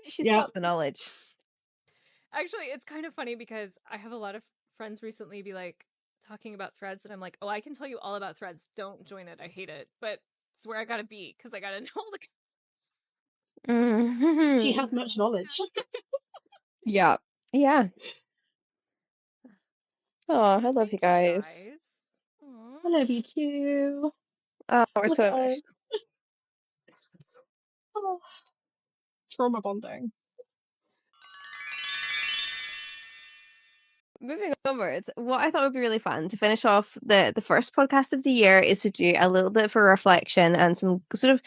She's yeah. got the knowledge. Actually, it's kind of funny because I have a lot of friends recently be like talking about threads, and I'm like, oh, I can tell you all about threads. Don't join it. I hate it, but it's where I gotta be because I gotta know all the. She Mhm. has much knowledge. Yeah. Yeah. Oh, I love you Thank you guys. guys. Aw. I love you too. Oh, we're Look so at us. emotional. Oh, trauma bonding. Moving onwards, what I thought would be really fun to finish off the first podcast of the year is to do a little bit of a reflection and some sort of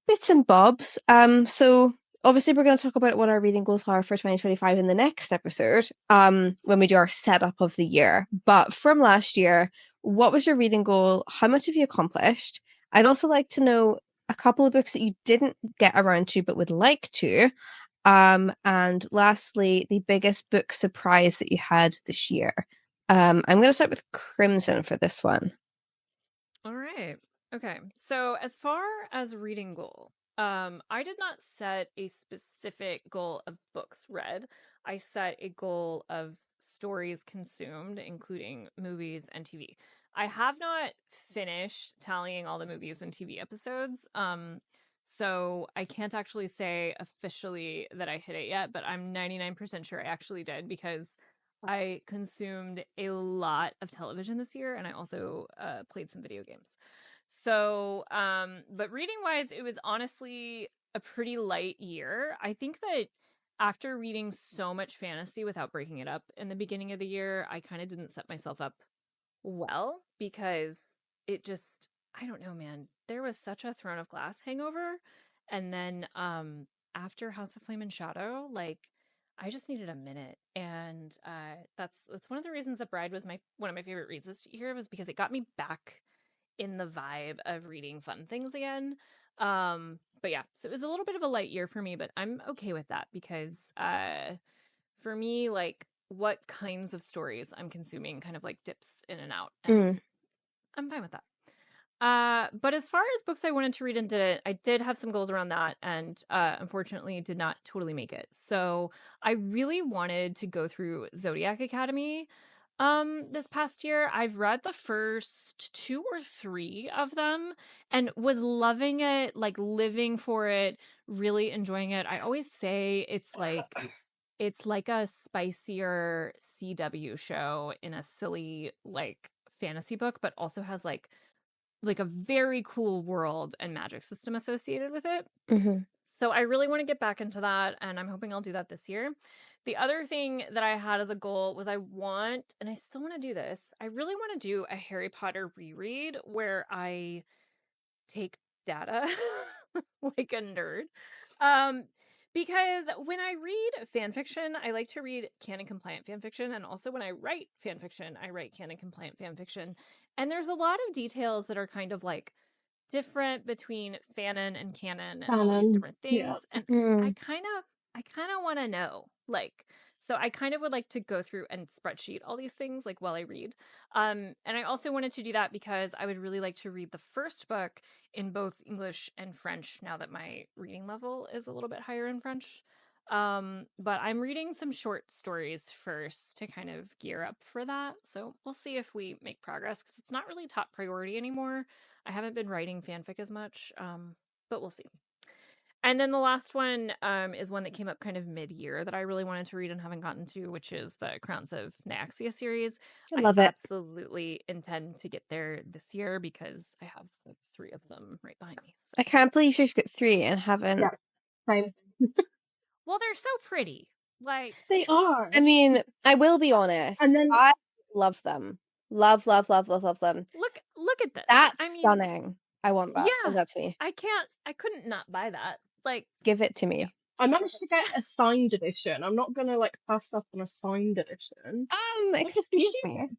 bits and bobs. So obviously we're going to talk about what our reading goals are for 2025 in the next episode, when we do our setup of the year. But from last year, what was your reading goal? How much have you accomplished? I'd also like to know a couple of books that you didn't get around to but would like to. And lastly, the biggest book surprise that you had this year. I'm going to start with Crimson for this one. All right. Okay. So as far as reading goal, I did not set a specific goal of books read. I set a goal of stories consumed, including movies and TV. I have not finished tallying all the movies and TV episodes. So I can't actually say officially that I hit it yet, but I'm 99% sure I actually did because I consumed a lot of television this year, and I also played some video games. So, but reading wise, it was honestly a pretty light year. I think that after reading so much fantasy without breaking it up in the beginning of the year, I kind of didn't set myself up well because it just, I don't know, man. There was such a Throne of Glass hangover. And then after House of Flame and Shadow, like I just needed a minute. And that's one of the reasons that Bride was one of my favorite reads this year, was because it got me back in the vibe of reading fun things again. But yeah, so it was a little bit of a light year for me, but I'm okay with that because for me, like what kinds of stories I'm consuming kind of like dips in and out, and I'm fine with that. But as far as books I wanted to read and didn't, I did have some goals around that, and unfortunately did not totally make it. So I really wanted to go through Zodiac Academy this past year. I've read the first 2 or 3 of them and was loving it, like living for it, really enjoying it. I always say it's like a spicier CW show in a silly like fantasy book, but also has like a very cool world and magic system associated with it. So I really want to get back into that, and I'm hoping I'll do that this year. The other thing that I had as a goal was and I still want to do this, I really want to do a Harry Potter reread where I take data like a nerd. Because when I read fan fiction, I like to read canon compliant fan fiction. And also when I write fan fiction, I write canon compliant fan fiction. And there's a lot of details that are kind of like different between fanon and canon and all of these different things. Yeah. And I kind of want to know, like, so I kind of would like to go through and spreadsheet all these things like while I read. And I also wanted to do that because I would really like to read the first book in both English and French now that my reading level is a little bit higher in French. But I'm reading some short stories first to kind of gear up for that. So we'll see if we make progress because it's not really top priority anymore. I haven't been writing fanfic as much, but we'll see. And then the last one is one that came up kind of mid-year that I really wanted to read and haven't gotten to, which is the Crowns of Nyaxia series. I love it. Absolutely intend to get there this year because I have like 3 of them right behind me. So. I can't believe you've got 3 and haven't. Yeah, same. Well, they're so pretty. Like They are. I mean, I will be honest. And then I love them. Love them. look at this. That's I mean, stunning. I want that. Yeah, Send that to me. I couldn't not buy that. Like, give it to me. I managed to get a signed edition. I'm not gonna like pass up on a signed edition. Excuse me.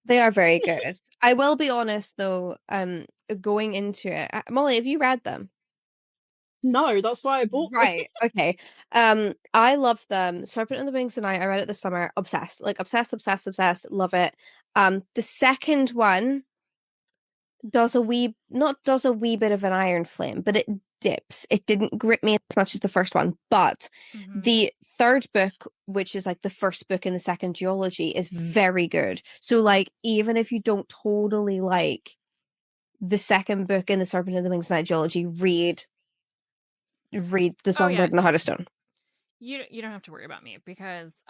They are very good. I will be honest though, going into it, Molly, have you read them? No, that's why I bought them. Right. Okay. I love them. Serpent and the Wings tonight. I read it this summer. Obsessed. Like obsessed. Love it. The second one does a wee bit of an Iron Flame, but it dips. It didn't grip me as much as the first one. But the third book, which is like the first book in the second duology, is very good. So like even if you don't totally like the second book in the Serpent and the Wings Night duology, read the Songbird and the Heart of Stone. You don't have to worry about me because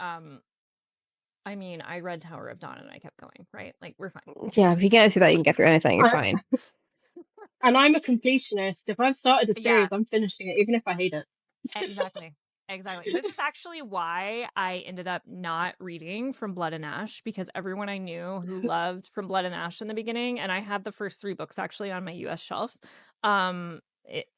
I mean, I read Tower of Dawn and I kept going, right? Like, we're fine. Yeah, if you get through that, you can get through anything. You're fine. And I'm a completionist. If I've started a series, I'm finishing it, even if I hate it. Exactly. This is actually why I ended up not reading From Blood and Ash, because everyone I knew who loved From Blood and Ash in the beginning, and I had the first 3 books actually on my US shelf.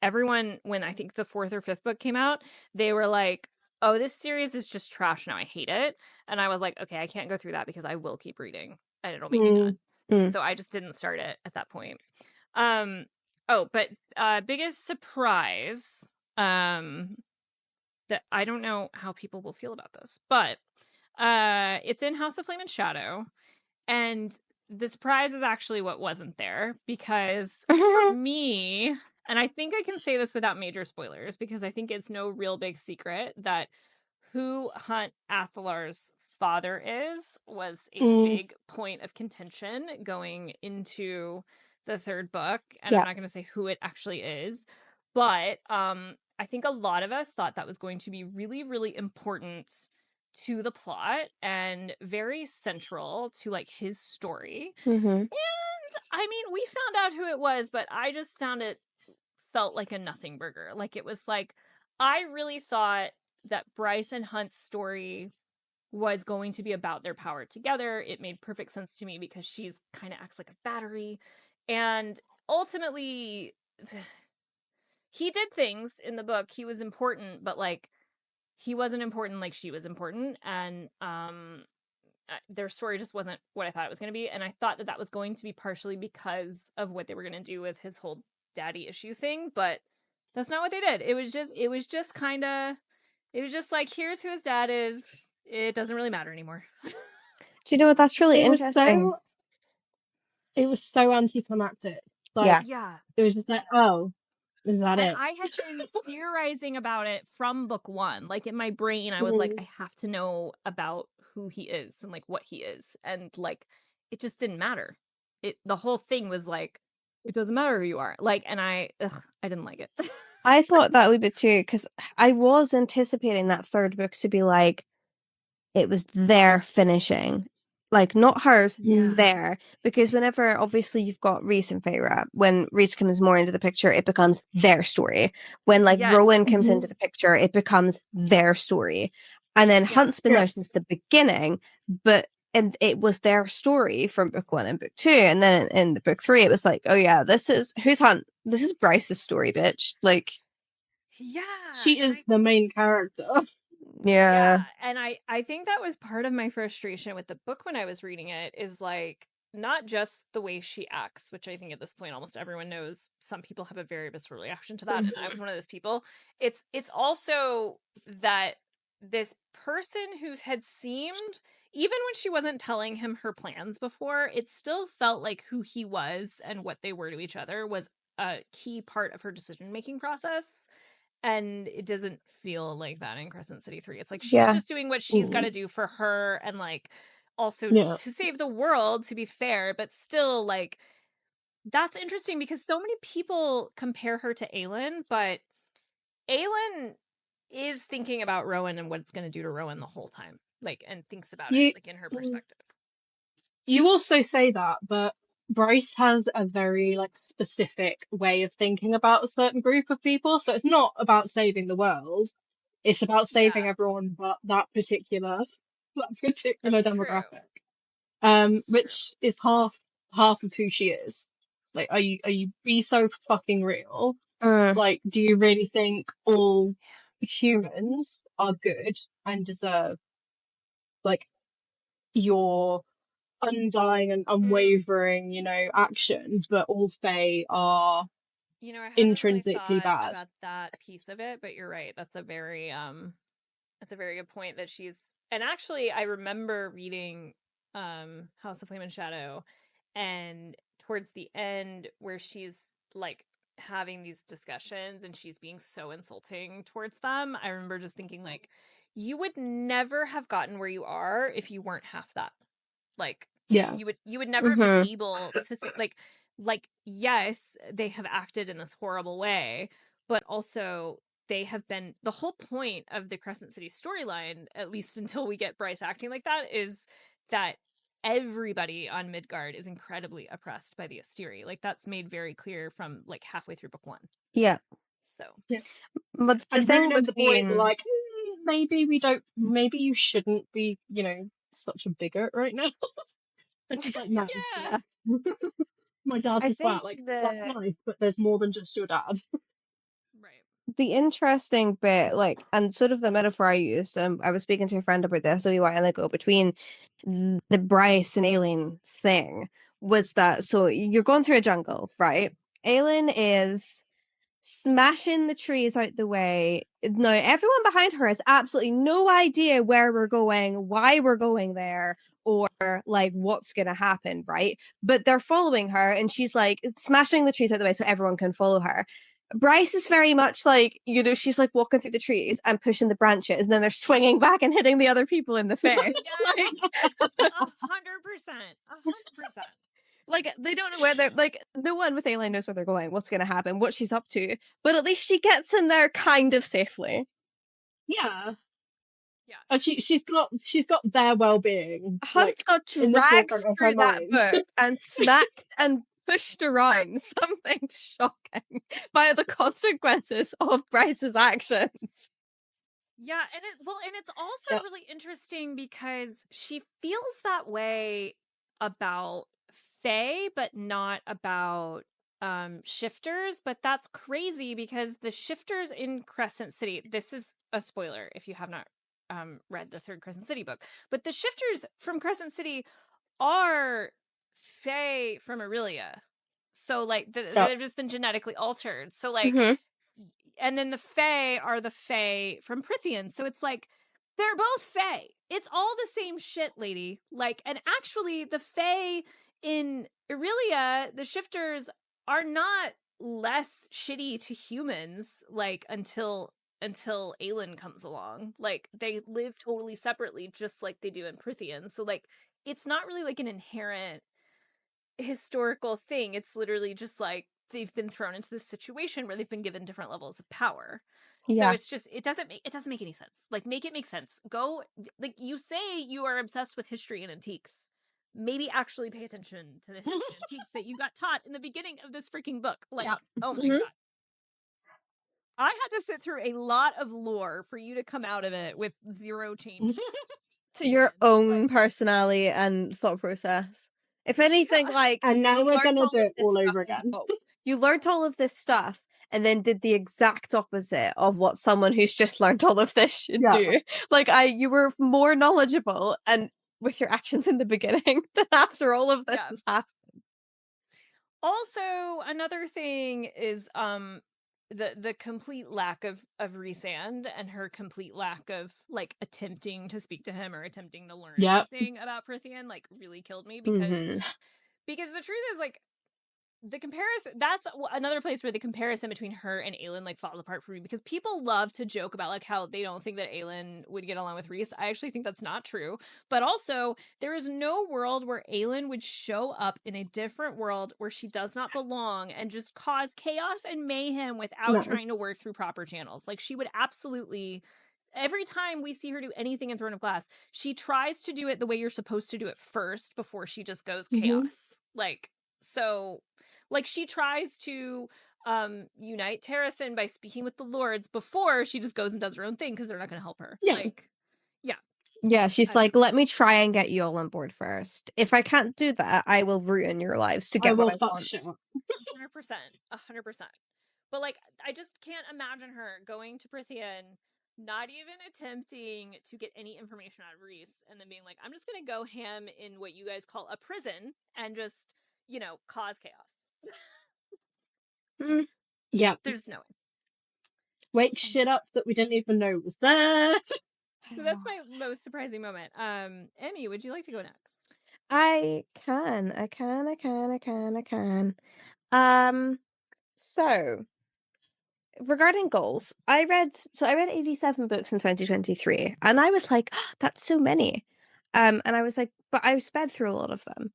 Everyone, when I think the 4th or 5th book came out, they were like, oh, this series is just trash now. I hate it. And I was like, okay, I can't go through that because I will keep reading and it'll make me mad. So I just didn't start it at that point. But biggest surprise, that I don't know how people will feel about this, but it's in House of Flame and Shadow. And the surprise is actually what wasn't there, because for me, and I think I can say this without major spoilers because I think it's no real big secret that who Hunt Athalar's father is was a big point of contention going into the third book, and I'm not going to say who it actually is, but I think a lot of us thought that was going to be really, really important to the plot and very central to like his story. And I mean, we found out who it was, but I just found it felt like a nothing burger. Like it was like, I really thought that Bryce and Hunt's story was going to be about their power together. It made perfect sense to me because she's kind of acts like a battery. And ultimately, he did things in the book. He was important, but like he wasn't important like she was important. And their story just wasn't what I thought it was going to be. And I thought that that was going to be partially because of what they were going to do with his whole daddy issue thing, but that's not what they did. It was just kind of, it was just like, here's who his dad is. It doesn't really matter anymore. Do you know what? That's really interesting. It was so anticlimactic. Like, yeah. It was just like, oh, is that and it? I had been theorizing about it from book one. Like in my brain, I was like, I have to know about who he is and like what he is. And like, it just didn't matter. The whole thing was like, it doesn't matter who you are. Like, and I didn't like it. I thought that a wee bit too, because I was anticipating that third book to be like, it was their finishing. Like, not hers, there. Because whenever, obviously, you've got Reese and Feyre, when Reese comes more into the picture, it becomes their story. When, like, Rowan comes into the picture, it becomes their story. And then Hunt's been there since the beginning, and it was their story from book 1 and book 2. And then in the book 3, it was like, oh yeah, who's Hunt? This is Bryce's story, bitch. Like, she is the main character. Yeah. And I think that was part of my frustration with the book when I was reading it, is like, not just the way she acts, which I think at this point almost everyone knows. Some people have a very visceral reaction to that, and I was one of those people. It's also that this person who had seemed, even when she wasn't telling him her plans before, it still felt like who he was and what they were to each other was a key part of her decision-making process. And it doesn't feel like that in Crescent City 3. It's like she's just doing what she's got to do for her, and like also to save the world, to be fair, but still, like, that's interesting because so many people compare her to Aelin, but Aelin is thinking about Rowan and what it's going to do to Rowan the whole time, like, and thinks about it like in her perspective. You also say that, but Bryce has a very like specific way of thinking about a certain group of people. So it's not about saving the world; it's about saving everyone but that particular demographic. Which is half of who she is. Like, are you be so fucking real? Like, do you really think all humans are good and deserve like your undying and unwavering, action, but all Fae are I haven't intrinsically really thought bad about that piece of it, but you're right. That's a very good point that she's, and actually I remember reading House of Flame and Shadow, and towards the end where she's like having these discussions and she's being so insulting towards them, I remember just thinking like, you would never have gotten where you are if you weren't half that. Like, you would never have been able to say like yes, they have acted in this horrible way, but also they have been, the whole point of the Crescent City storyline, at least until we get Bryce acting like that, is that everybody on Midgard is incredibly oppressed by the Asteri. Like, that's made very clear from like halfway through book 1. Yeah. So but the thing with the boys are like, maybe you shouldn't be, such a bigot right now. And she's like, no, my dad's a twat. Like, that's nice, but there's more than just your dad. Right. The interesting bit, like, and sort of the metaphor I used, I was speaking to a friend about this, so we were and go between the Bryce and Aileen thing, was that, so you're going through a jungle, right? Aileen is smashing the trees out the way. Now, everyone behind her has absolutely no idea where we're going, why we're going there, or like what's gonna happen, right? But they're following her, and she's like smashing the trees out the way so everyone can follow her. Bryce is very much like, you know, she's like walking through the trees and pushing the branches, and then they're swinging back and hitting the other people in the face. Yes, 100%, 100%. Like they don't know where they're like. No one with Aileen knows where they're going, what's going to happen, what she's up to. But at least she gets in there kind of safely. Yeah. Yeah. And she's got their well-being. Hunt got in the dragged forefront of her through that mind. book and smacked and pushed around something shocking by the consequences of Bryce's actions. Yeah, and it's also really interesting because she feels that way about Faye, but not about shifters. But that's crazy because the shifters in Crescent City, this is a spoiler if you have not read the third Crescent City book, but the shifters from Crescent City are Faye from Aurelia. So like they've just been genetically altered. So like and then the Fae are the Fae from Prithian. So it's like, they're both Fae. It's all the same shit, lady. Like, and actually, the Fae in Aurelia, the shifters, are not less shitty to humans, like, until Aelin comes along. Like, they live totally separately, just like they do in Prithian. So, like, it's not really like an inherent historical thing. It's literally just like they've been thrown into this situation where they've been given different levels of power. So it's just it doesn't make any sense. Like, make it make sense. Go, like, you say you are obsessed with history and antiques. Maybe actually pay attention to the history and antiques that you got taught in the beginning of this freaking book. Like, oh my god. I had to sit through a lot of lore for you to come out of it with zero change to your own personality and thought process. If anything, like, and now we're gonna do it all over again. You learned all of this stuff and then did the exact opposite of what someone who's just learned all of this should do. Like, you were more knowledgeable and with your actions in the beginning than after all of this has happened. Also, another thing is the complete lack of Rhysand and her complete lack of like attempting to speak to him or attempting to learn anything about Prithian like really killed me because the truth is, like, the comparison, that's another place where the comparison between her and Aelin like falls apart for me, because people love to joke about like how they don't think that Aelin would get along with Rhys. I actually think that's not true. But also, there is no world where Aelin would show up in a different world where she does not belong and just cause chaos and mayhem without trying to work through proper channels. Like, she would absolutely, every time we see her do anything in Throne of Glass, she tries to do it the way you're supposed to do it first before she just goes chaos. Like, so, like, she tries to unite Terrasen by speaking with the lords before she just goes and does her own thing because they're not going to help her. Like, yeah, she's like, let me try and get you all on board first. If I can't do that, I will ruin your lives to get what I want. 100%. 100%. But like, I just can't imagine her going to Prithian, not even attempting to get any information out of Rhys, and then being like, I'm just going to go ham in what you guys call a prison and just, you know, cause chaos. Yeah. There's no way. Wake shit up that we didn't even know was there. So that's my most surprising moment. Emmy, would you like to go next? I can. So regarding goals, I read 87 books in 2023, and I was like, oh, that's so many. And I was like, but I sped through a lot of them.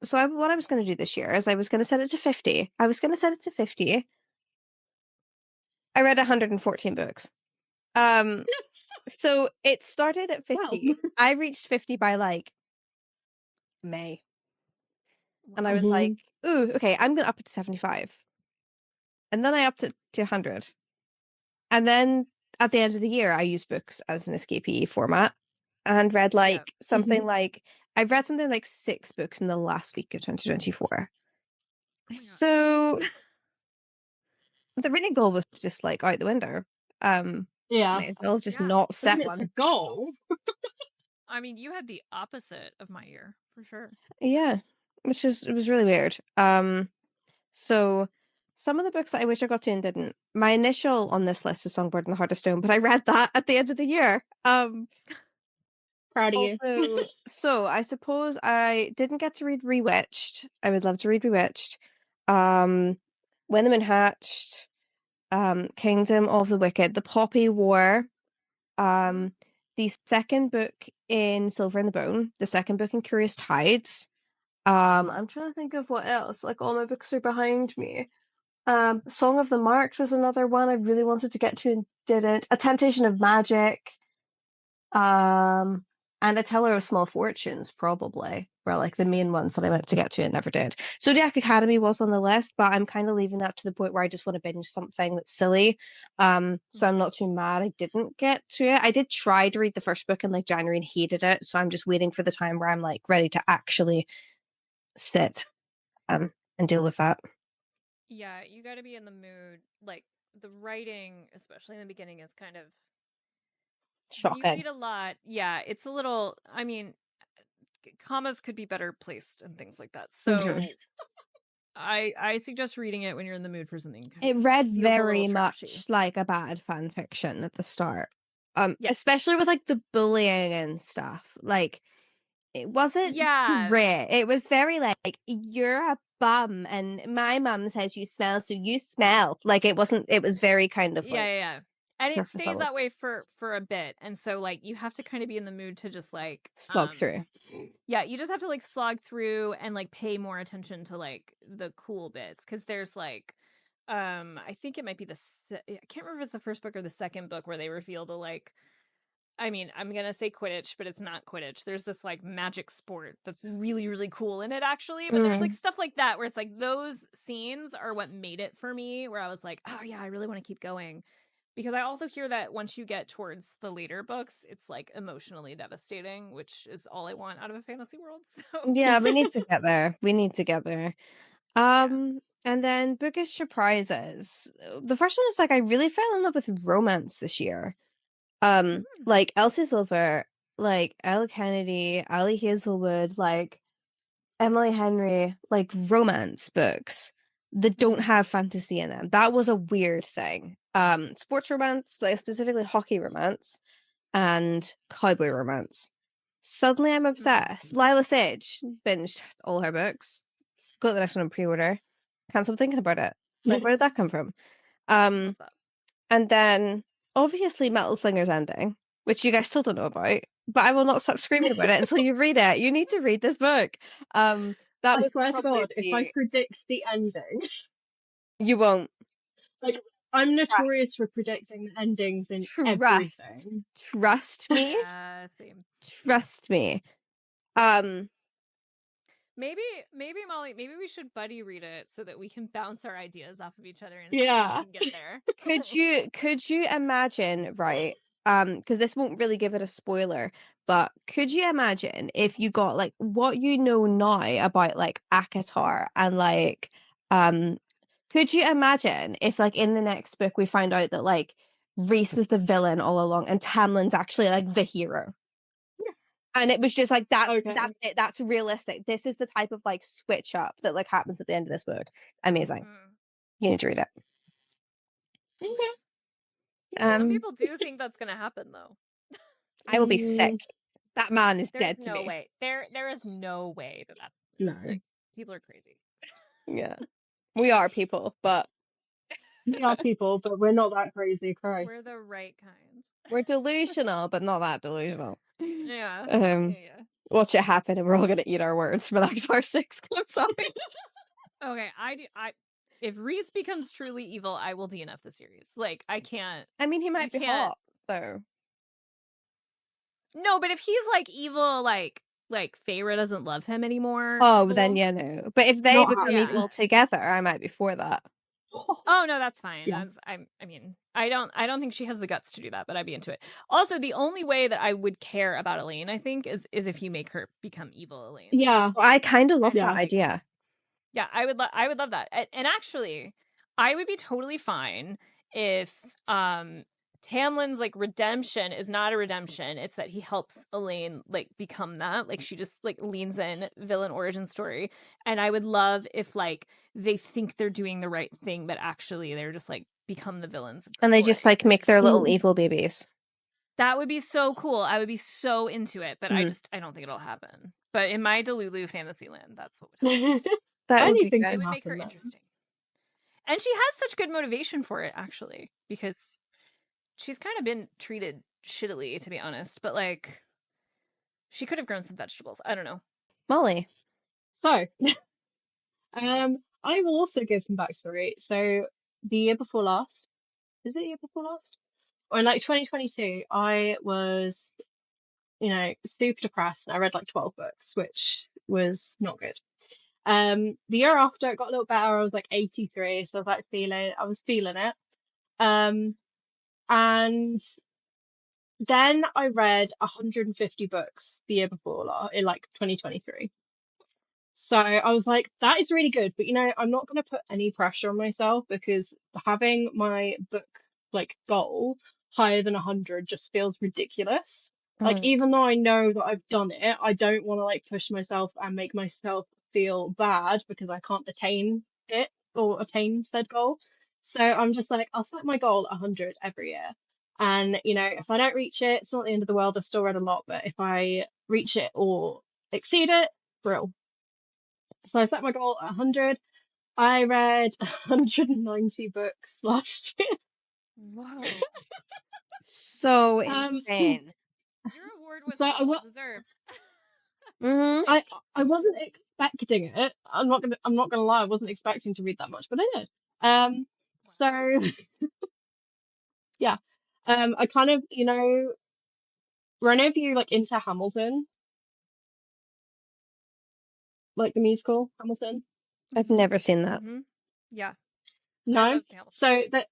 So what I was going to do this year is I was going to set it to 50. I read 114 books. So it started at 50. Wow. I reached 50 by like May. And I was like, ooh, okay, I'm going to up it to 75. And then I upped it to 100. And then at the end of the year, I used books as an escapee format and read like something like, I've read something like 6 books in the last week of 2024. So the reading goal was just like out the window. May as well just not set one. It's a goal. I mean, you had the opposite of my year, for sure. Yeah, it was really weird. So some of the books that I wish I got to and didn't. My initial on this list was Songbird and the Heart of Stone, but I read that at the end of the year. Proud of you. So I suppose I didn't get to read Rewitched. I would love to read Rewitched. When the Moon Hatched. Kingdom of the Wicked, The Poppy War, the second book in Silver and the Bone, the second book in Curious Tides. I'm trying to think of what else. Like all my books are behind me. Song of the Marked was another one I really wanted to get to and didn't. A Temptation of Magic. And A Teller of Small Fortunes probably were like the main ones that I meant to get to and never did. Zodiac Academy was on the list, but I'm kind of leaving that to the point where I just want to binge something that's silly. So I'm not too mad I didn't get to it. I did try to read the first book in like January and hated it, so I'm just waiting for the time where I'm like ready to actually sit and deal with that. Yeah, you got to be in the mood. Like the writing, especially in the beginning, is kind of when you Shocking. read a lot. Yeah, it's a little. I mean, commas could be better placed and things like that. So I suggest reading it when you're in the mood for something. It read feels a little very trashy. much like a bad fan fiction at the start. Yes. Especially with like the bullying and stuff. Like it wasn't Yeah. great. It was very like you're a bum and my mum says you smell, so you smell. Like it wasn't, it was very kind of like Yeah. And it surface stays level. that way for a bit. And so like you have to kind of be in the mood to just like Slog through. Yeah, you just have to like slog through and like pay more attention to like the cool bits, because there's like I think it might be I can't remember if it's the first book or the second book where they reveal the like, I mean, I'm gonna say Quidditch, but it's not Quidditch. There's this like magic sport that's really, really cool in it, actually. But there's like stuff like that where it's like those scenes are what made it for me, where I was like, oh yeah, I really want to keep going. Because I also hear that once you get towards the later books, it's like emotionally devastating, which is all I want out of a fantasy world. So Yeah, we need to get there. We need to get there. yeah. And then bookish surprises. The first one is like I really fell in love with romance this year. Like Elsie Silver, like Elle Kennedy, Ali Hazelwood, like Emily Henry, like romance books that don't have fantasy in them. That was a weird thing. Sports romance, like specifically hockey romance and cowboy romance. Suddenly I'm obsessed. Lila Sage binged all her books. Got the next one in pre-order. Can't stop thinking about it. Like, where did that come from? Love that. And then obviously Metal Slinger's ending, which you guys still don't know about, but I will not stop screaming about it until you read it. You need to read this book. That I was swear to probably God, if I predict the ending, you won't. like I'm Trust. notorious for predicting the endings in everything. Trust me. Yeah, same. Trust me. Maybe Molly, maybe we should buddy read it so that we can bounce our ideas off of each other and Yeah. we can get there. Could you imagine, right? Because this won't really give it a spoiler, but could you imagine if you got like what you know now about like Akatar and like could you imagine if like in the next book we find out that like Reese was the villain all along and Tamlin's actually like the hero? And it was just like that's it, that's realistic. This is the type of like switch up that like happens at the end of this book. Amazing. You need to read it. Some people do think that's gonna happen though. I will be sick. That man is There's dead to no me. way. There is no way that No. like, people are crazy. Yeah. We are people, but we are people, but we're not that crazy, Christ. We're the right kind. We're delusional, but not that delusional. Yeah. Watch it happen and we're all gonna eat our words when Avatar 6 comes out. Okay, if Reese becomes truly evil, I will DNF the series. Like, I can't. I mean, he might be hot, though. No, but if he's like evil, like Feyre doesn't love him anymore. Oh, then yeah, no. But if they become evil together, I might be for that. Oh no, that's fine. Yeah. I mean, I don't think she has the guts to do that, but I'd be into it. Also, the only way that I would care about Elaine, I think, is if you make her become evil Elaine. Yeah. Well, I kind of love that idea. Yeah, I would love that. And actually, I would be totally fine if Tamlin's like redemption is not a redemption. It's that he helps Elaine like become that. Like she just like leans in, villain origin story. And I would love if like they think they're doing the right thing, but actually they're just like become the villains. And they just like make their little evil babies. That would be so cool. I would be so into it, but I don't think it'll happen. But in my Delulu Fantasyland, that's what would happen. That would be Anything good. It would make her interesting. And she has such good motivation for it, actually, because she's kind of been treated shittily, to be honest. But like, she could have grown some vegetables. I don't know. Molly. So, I will also give some backstory. So, the year before last, is it the year before last? Or in like 2022, I was, super depressed and I read like 12 books, which was not good. The year after it got a little better, I was like 83, so I was like I was feeling it. And then I read 150 books the year before, in like 2023. So I was like, that is really good, but I'm not going to put any pressure on myself because having my book like goal higher than 100 just feels ridiculous. Like, even though I know that I've done it, I don't want to like push myself and make myself feel bad because I can't attain it or attain said goal. So I'm just like, I'll set my goal at 100 every year. And, if I don't reach it, it's not the end of the world. I've still read a lot, but if I reach it or exceed it, brill. So I set my goal at 100. I read 190 books last year. Whoa. So insane. Your award was But well deserved. Mm-hmm. I wasn't expecting it. I'm not gonna lie, I wasn't expecting to read that much, but I did. So yeah. I kind of, were any of you like into Hamilton? Like the musical Hamilton? I've never seen that. Mm-hmm. Yeah. I No? love Hamilton. So that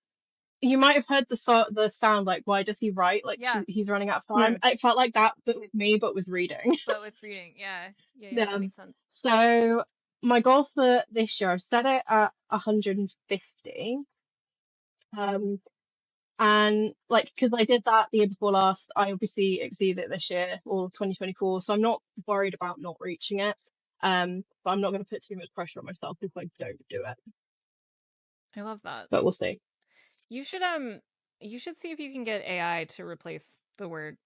you might have heard the sound like, why does he write? Like Yeah. he's running out of time. It felt like that, but with me, but with reading. But with reading, yeah, that makes sense. So my goal for this year, I've set it at 150. And like, because I did that the year before last, I obviously exceeded it this year or 2024. So I'm not worried about not reaching it. But I'm not going to put too much pressure on myself if I don't do it. I love that. But we'll see. You should see if you can get AI to replace the word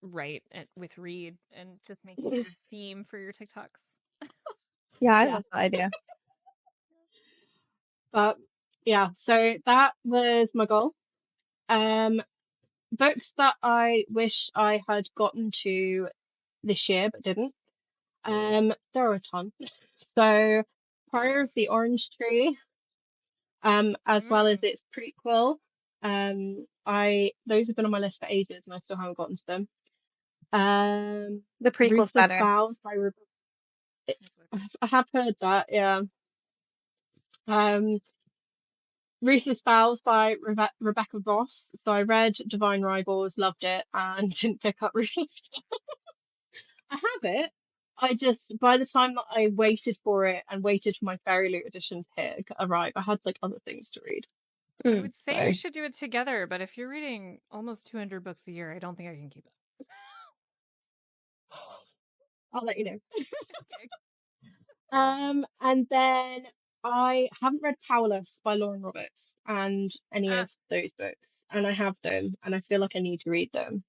write with read and just make it your theme for your TikToks. Yeah, I love that idea. But yeah, so that was my goal. Books that I wish I had gotten to this year but didn't. There are a ton. So Prior of the Orange Tree, as well as its prequel. Those have been on my list for ages and I still haven't gotten to them. The prequel's Ruthless better. Vows by I have heard that, yeah. Ruthless Vows by Rebecca Ross. So I read Divine Rivals, loved it, and didn't pick up Ruthless Vows. I have it. I just, by the time that I waited for it and waited for my Fairy Loot edition to arrive, I had like other things to read. I would say we should do it together, but if you're reading almost 200 books a year, I don't think I can keep up. I'll let you know. And then I haven't read Powerless by Lauren Roberts and any of those books, and I have them, and I feel like I need to read them.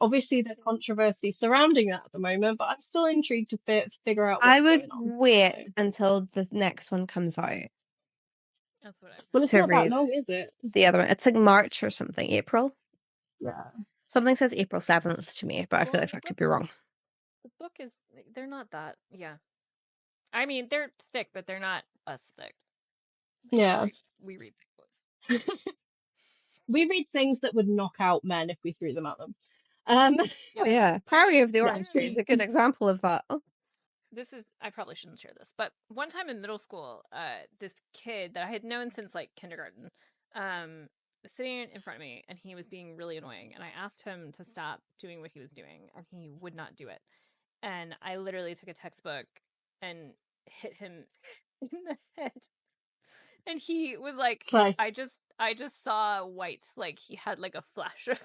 Obviously there's controversy surrounding that at the moment, but I'm still intrigued to figure out what's I would going on. wait until the next one comes out. That's what I. Well, it's not that long, is it? The other one, it's like March or something, April. Yeah. Something says April 7th to me, but I feel like that could be wrong. The book is, they're not that, yeah. I mean, they're thick, but they're not us thick. Yeah. We read thick books. We read things that would knock out men if we threw them at them. Oh yeah, Priory of the Orange Tree is a good example of that. I probably shouldn't share this, but one time in middle school, this kid that I had known since like kindergarten, was sitting in front of me and he was being really annoying, and I asked him to stop doing what he was doing and he would not do it. And I literally took a textbook and hit him in the head. And he was like, I just saw white. Like he had like a flash of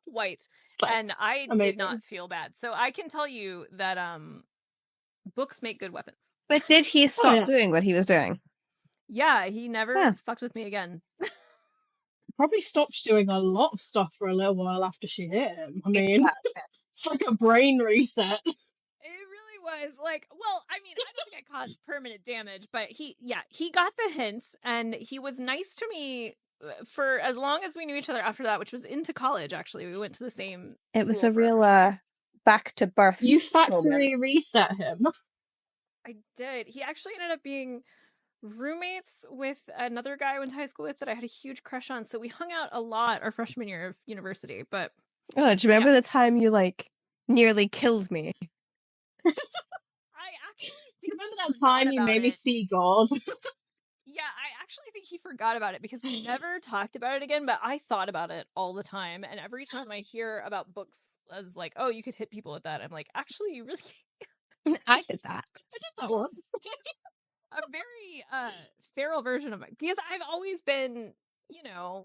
white. And I did not feel bad. So I can tell you that books make good weapons. But did he stop doing what he was doing? Yeah, he never fucked with me again. Probably stopped doing a lot of stuff for a little while after she hit him. I mean, it's like a brain reset. It really was like, well, I mean, I don't think I caused permanent damage, but he got the hints, and he was nice to me for as long as we knew each other after that, which was into college, actually. We went to the same It was school a for real freshman. back to birth You moment. factory reset him. I did. He actually ended up being roommates with another guy I went to high school with that I had a huge crush on, so we hung out a lot our freshman year of university. But Oh, do you remember the time you like nearly killed me? I actually think Remember he that forgot time you about made me it. see God? Yeah, I actually think he forgot about it because we never talked about it again, but I thought about it all the time. And every time I hear about books as like, oh, you could hit people with that, I'm like, actually, you really can't. I did that. I did that once. A very feral version of it. Because I've always been,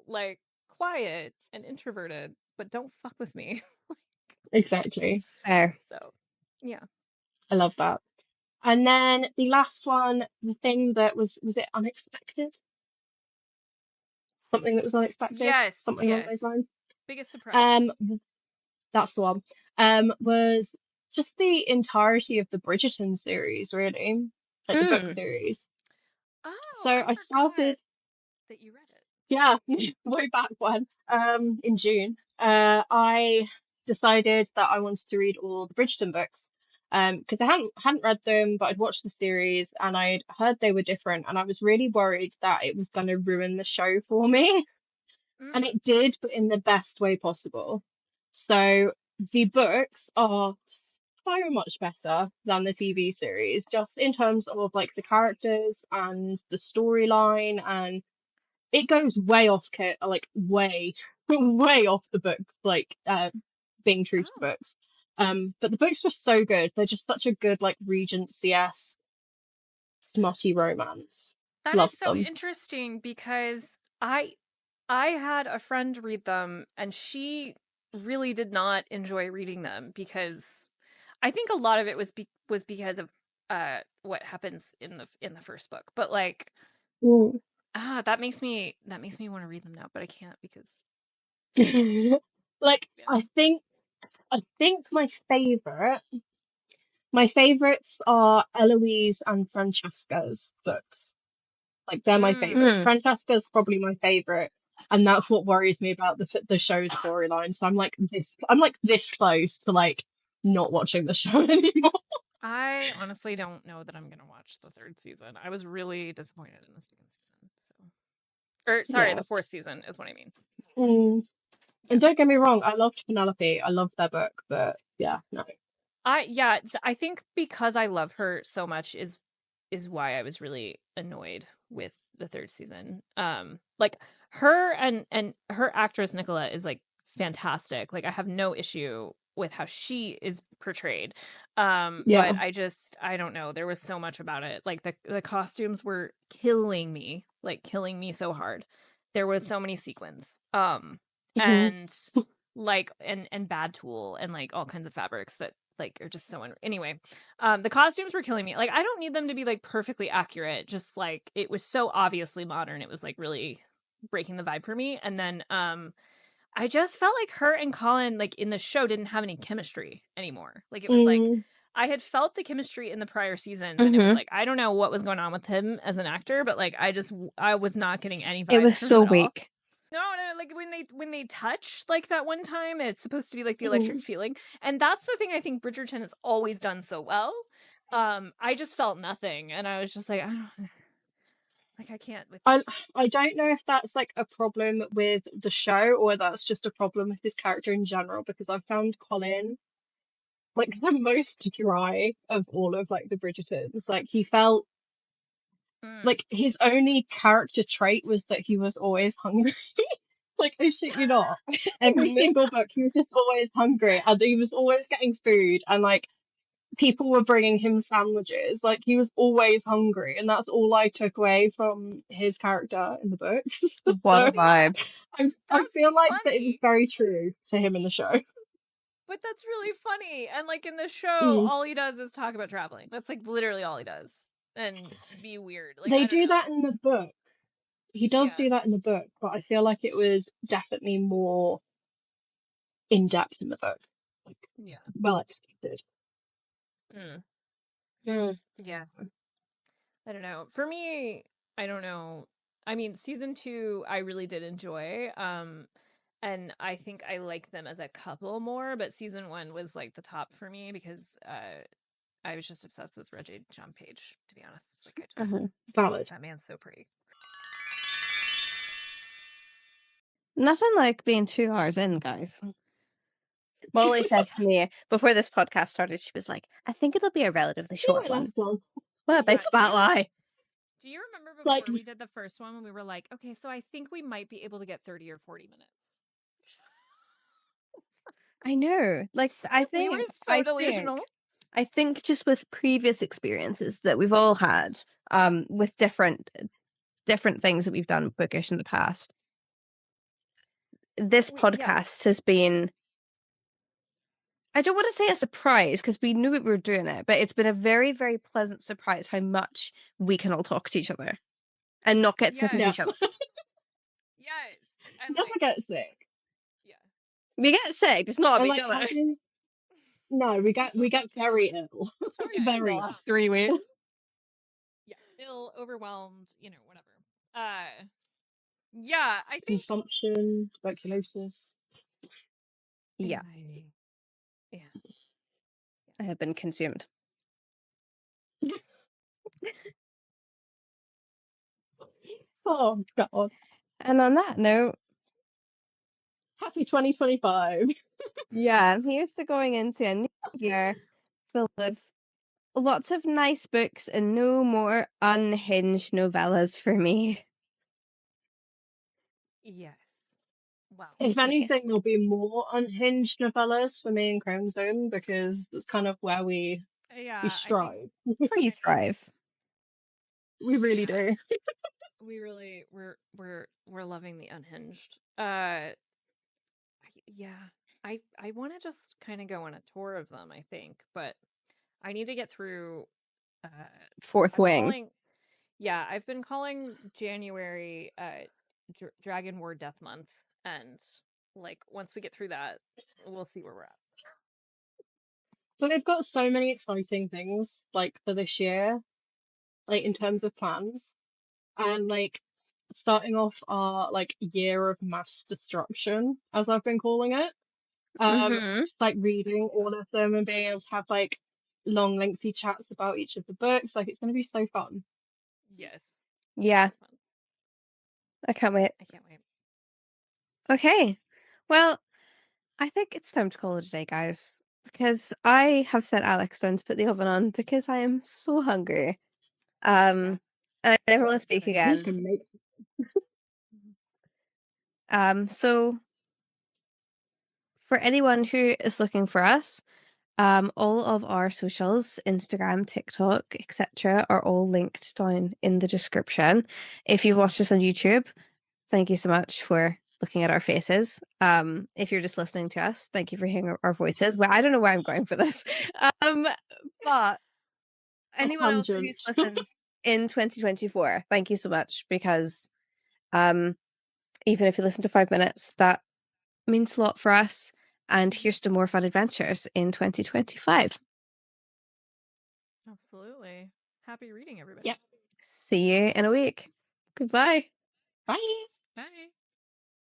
like quiet and introverted, but don't fuck with me. Exactly. Fair. So, yeah. I love that. And then the last one, the thing that was it unexpected? Something that was unexpected? Yes, Something along those yes. lines? Biggest surprise. That's the one. Was just the entirety of the Bridgerton series, really. Like the book series. Oh, So I I forgot started, that you read it. yeah, way back when, in June. I decided that I wanted to read all the Bridgerton books. Because I hadn't read them, but I'd watched the series and I'd heard they were different, and I was really worried that it was going to ruin the show for me. And it did, but in the best way possible. So the books are so much better than the TV series, just in terms of like the characters and the storyline, and it goes way off like way, way off the books, like being true to the Oh, books. But the books were so good. They're just such a good like Regency-esque smutty romance. that is Love so them. interesting because I had a friend read them and she really did not enjoy reading them because I think a lot of it was because of what happens in the first book. But like Mm. that makes me want to read them now, but I can't because Like yeah. I think my favorites are Eloise and Francesca's books. Like they're my favorite. Mm. Francesca's probably my favorite, and that's what worries me about the show's storyline. So I'm like this close to like not watching the show anymore. I honestly don't know that I'm gonna watch the third season. I was really disappointed in the second season. So, or sorry, Yeah. the fourth season is what I mean. Mm. Yeah. And don't get me wrong, I loved Penelope. I loved their book, but yeah, no. I think because I love her so much is why I was really annoyed with the third season. Like her and her actress Nicola is like fantastic. Like I have no issue with how she is portrayed. Yeah. But I don't know. There was so much about it. Like the costumes were killing me, like killing me so hard. There was so many sequins. Mhm. And like and bad tulle and like all kinds of fabrics that like are just so anyway, the costumes were killing me. Like I don't need them to be like perfectly accurate, just like it was so obviously modern, it was like really breaking the vibe for me. And then I just felt like her and Colin like in the show didn't have any chemistry anymore. Like it was like Mm. I had felt the chemistry in the prior seasons and it was Mm-hmm. like I don't know what was going on with him as an actor, but like I was not getting any It was vibes from him so at all. weak. No, no, like when they touch like that one time, it's supposed to be like the electric Mm. feeling, and that's the thing I think Bridgerton has always done so well. I just felt nothing, and I was just like, I don't, like I can't with I this. I don't know if that's like a problem with the show or that's just a problem with his character in general, because I found Colin like the most dry of all of like the Bridgertons. Like he felt Mm. like his only character trait was that he was always hungry. Like I shit you not. Every single book he was just always hungry and he was always getting food, and like people were bringing him sandwiches. Like he was always hungry, and that's all I took away from his character in the books. What a So See, vibe. I that's feel like that it was funny, very true to him in the show. but that's really funny. And like in the show, Mm. all he does is talk about traveling. That's like literally all he does, and be weird. Like They I don't do that know. in the book. He does Yeah. do that in the book, but I feel like it was definitely more in depth in the book. Like Yeah. well executed. Mm. Yeah. I don't know. For me, I don't know. I mean, season 2 I really did enjoy. And I think I like them as a couple more, but season 1 was like the top for me because I was just obsessed with Reggie John Page, to be honest. Like I just Valid. that man's so pretty. Nothing like being 2 hours in, guys. Molly said to me before this podcast started, she was like, I think it'll be a relatively short one. Long. What a big Yeah, fat lie. Do you remember before Like- we did the first one when we were like, okay, so I think we might be able to get 30 or 40 minutes? I know. Like, I We think were so delusional. I think just with previous experiences that we've all had, with different things that we've done bookish in the past, this podcast has been, I don't want to say a surprise because we knew we were doing it, but it's been a very, very pleasant surprise how much we can all talk to each other and not get sick of Yes. each other. Yes. And Never like, get sick. yeah. We get sick, it's not of And each other. No, we get very ill. Very The last 3 weeks. Yeah. Ill, overwhelmed, whatever. Yeah, I think consumption, tuberculosis. Yeah, anxiety. Yeah. I have been consumed. Oh God. And on that note, Happy 2025. yeah, here's to going into a new year filled with lots of nice books and no more unhinged novellas for me. Yes. Wow. If Biggest anything, there'll be more unhinged novellas for me in Chromosome because that's kind of where we Yeah, I think strive. It's where you thrive. We really do. we really we're loving the unhinged. Yeah. I want to just kind of go on a tour of them, I think, but I need to get through Fourth I'm Wing. calling Yeah, I've been calling January Dragon War Death Month, and like once we get through that, we'll see where we're at. But we've got so many exciting things like for this year, like in terms of plans, and like starting off our like year of mass destruction, as I've been calling it. Just like reading all of them and being able to have like long, lengthy chats about each of the books. Like it's going to be so fun. Yes. Yeah, So fun. I can't wait. I can't wait. Okay, well, I think it's time to call it a day, guys, because I have set Alex down to put the oven on because I am so hungry. And I never want to speak I'm just again. gonna make So for anyone who is looking for us, all of our socials, Instagram, TikTok, etc., are all linked down in the description. If you've watched us on YouTube, thank you so much for looking at our faces. If you're just listening to us, thank you for hearing our voices. Well, I don't know where I'm going for this. But anyone else tangent. who's listened in 2024, thank you so much because even if you listen to 5 minutes, that means a lot for us. And here's to more fun adventures in 2025. Absolutely. Happy reading, everybody. Yep. See you in a week. Goodbye. Bye. Bye.